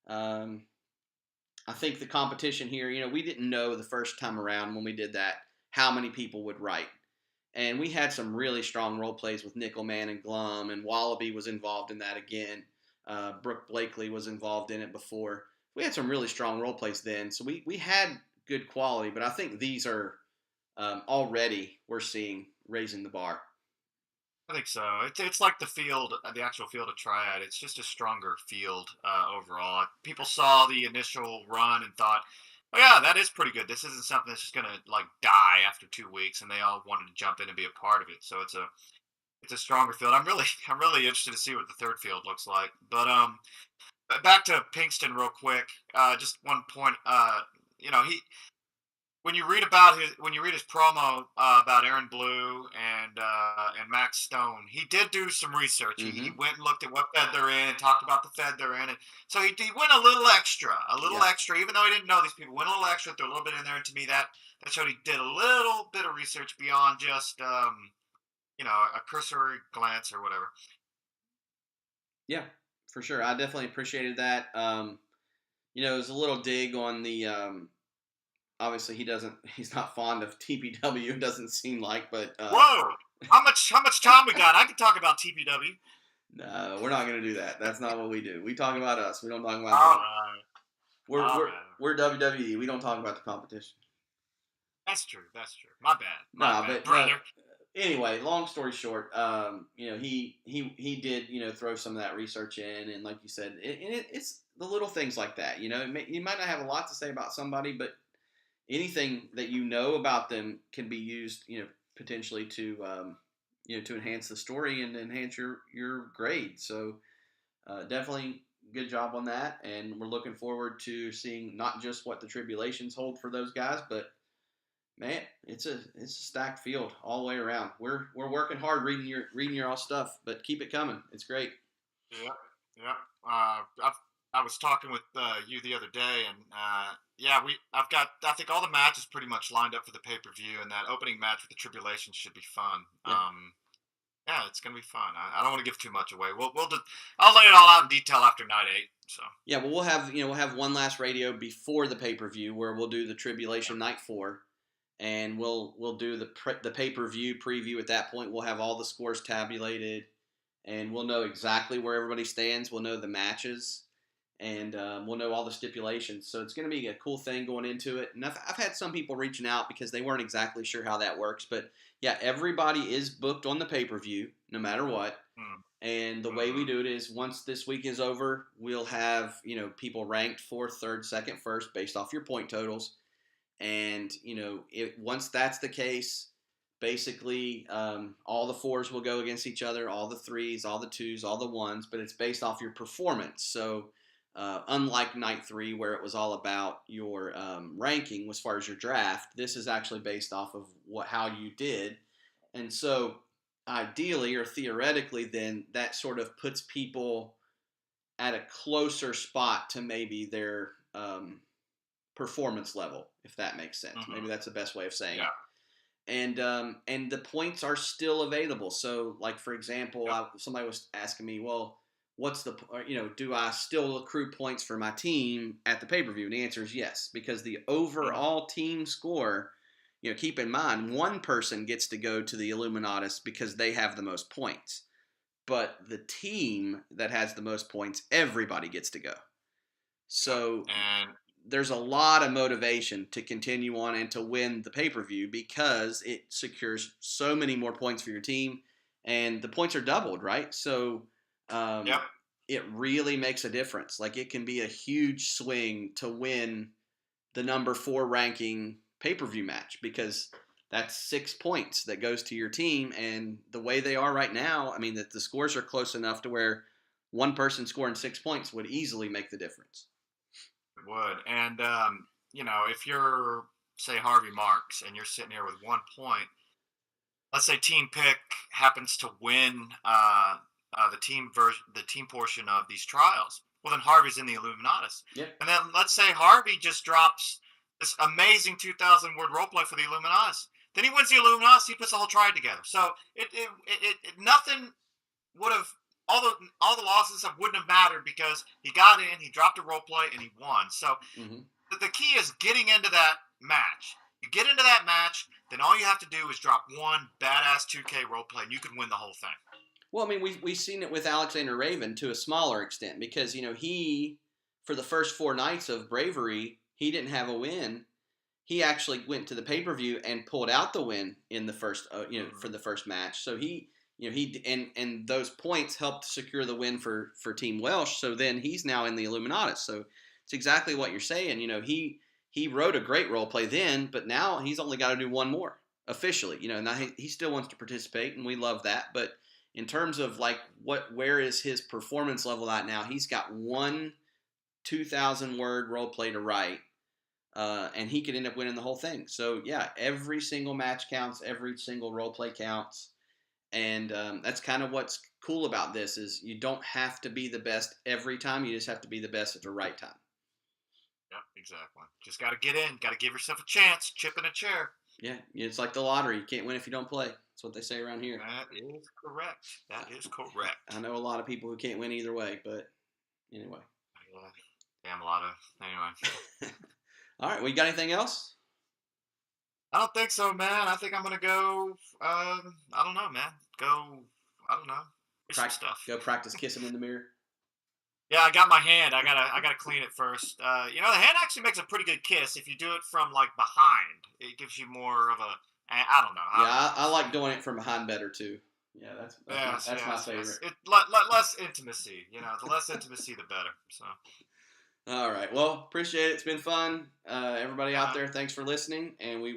I think the competition here, we didn't know the first time around when we did that how many people would write. And we had some really strong role plays with Nickelman and Glum, and Wallaby was involved in that again. Brooke Blakely was involved in it before. We had some really strong role plays then. So we had good quality, but I think these are already, we're seeing, raising the bar. I think so. It's like the field, the actual field of Triad. It's just a stronger field overall. People saw the initial run and thought, oh yeah, that is pretty good. This isn't something that's just gonna like die after 2 weeks, and they all wanted to jump in and be a part of it. So it's a stronger field. I'm really interested to see what the third field looks like. But back to Pinkston real quick. Just one point. He when you read his promo about Aaron Blue and Max Stone, he did do some research. He went and looked at what fed they're in and talked about the fed they're in. And so he went a little extra, even though he didn't know these people. Went a little extra, threw a little bit in there. And to me, that showed he did a little bit of research beyond just a cursory glance or whatever. Yeah, for sure. I definitely appreciated that. It was a little dig on the. Obviously, he's not fond of TPW. It doesn't seem like, but whoa! How much time we got? I can talk about TPW. No, we're not going to do that. That's not what we do. We talk about us. We don't talk about. We're WWE. We don't talk about the competition. That's true. My bad. Brother. Anyway, long story short, he did throw some of that research in, and like you said, it's the little things like that. You might not have a lot to say about somebody, but anything that about them can be used, potentially to to enhance the story and enhance your grade. So definitely good job on that, and we're looking forward to seeing not just what the tribulations hold for those guys, but man, it's a stacked field all the way around. We're working hard reading your all stuff, but keep it coming. It's great. Yeah. I was talking with you the other day, and I think all the matches pretty much lined up for the pay-per-view, and that opening match with the Tribulations should be fun. Yeah. It's gonna be fun. I don't want to give too much away. I'll lay it all out in detail after night 8. So yeah, well, we'll have one last radio before the pay-per-view where we'll do the Tribulation night 4, and we'll do the pay-per-view preview at that point. We'll have all the scores tabulated, and we'll know exactly where everybody stands. We'll know the matches, and we'll know all the stipulations. So it's going to be a cool thing going into it. And I've had some people reaching out because they weren't exactly sure how that works. But yeah, everybody is booked on the pay-per-view no matter what. And the way we do it is once this week is over, we'll have, people ranked 4th, 3rd, 2nd, 1st based off your point totals. And, once that's the case, basically all the 4s will go against each other, all the 3s, all the 2s, all the 1s, but it's based off your performance. So unlike night 3 where it was all about your ranking as far as your draft, this is actually based off of how you did. And so ideally or theoretically then that sort of puts people at a closer spot to maybe their performance level, if that makes sense. Maybe that's the best way of saying it. And the points are still available. So, like for example, somebody was asking me, well, what's the do I still accrue points for my team at the pay-per-view? And the answer is yes, because the overall team score, keep in mind, one person gets to go to the Illuminatus because they have the most points. But the team that has the most points, everybody gets to go. So there's a lot of motivation to continue on and to win the pay-per-view because it secures so many more points for your team, and the points are doubled, right? So it really makes a difference. Like, it can be a huge swing to win the number 4 ranking pay-per-view match because that's 6 points that goes to your team. And the way they are right now, I mean, that the scores are close enough to where one person scoring 6 points would easily make the difference. It would. And, if you're, say, Harvey Marks and you're sitting here with 1 point, let's say Team Pick happens to win the team portion of these trials. Well, then Harvey's in the Illuminatus. Yep. And then let's say Harvey just drops this amazing 2,000 word roleplay for the Illuminatus. Then he wins the Illuminatus. He puts the whole triad together. So it nothing would have, all the losses wouldn't have mattered because he got in, he dropped a roleplay, and he won. So the key is getting into that match. You get into that match, then all you have to do is drop one badass 2K roleplay, and you can win the whole thing. Well, I mean, we've seen it with Alexander Raven to a smaller extent because, he, for the first 4 nights of Bravery, he didn't have a win. He actually went to the pay-per-view and pulled out the win in the first, for the first match. So he those points helped secure the win for Team Welsh. So then he's now in the Illuminatus. So it's exactly what you're saying. He wrote a great role play then, but now he's only got to do one more officially. Now he still wants to participate, and we love that. But in terms of like where is his performance level at now? He's got one 2,000 word role play to write, and he could end up winning the whole thing. So yeah, every single match counts, every single role play counts, and that's kind of what's cool about this is you don't have to be the best every time. You just have to be the best at the right time. Yep, exactly. Just got to get in. Got to give yourself a chance. Chip in a chair. Yeah, it's like the lottery. You can't win if you don't play. That's what they say around here. That is correct. That is correct. I know a lot of people who can't win either way, but anyway. Damn, a lot of anyway. All right, we got anything else? I don't think so, man. I think I'm gonna go. I don't know, man. I don't know. Some stuff. Go practice kissing in the mirror. Yeah, I got my hand. I gotta clean it first. The hand actually makes a pretty good kiss if you do it from like behind. It gives you more of a. I don't know. I like doing it from behind better too. Yeah, that's my favorite. Less intimacy. The less intimacy, the better. So. All right. Well, appreciate it. It's been fun. Everybody out there, thanks for listening, and we will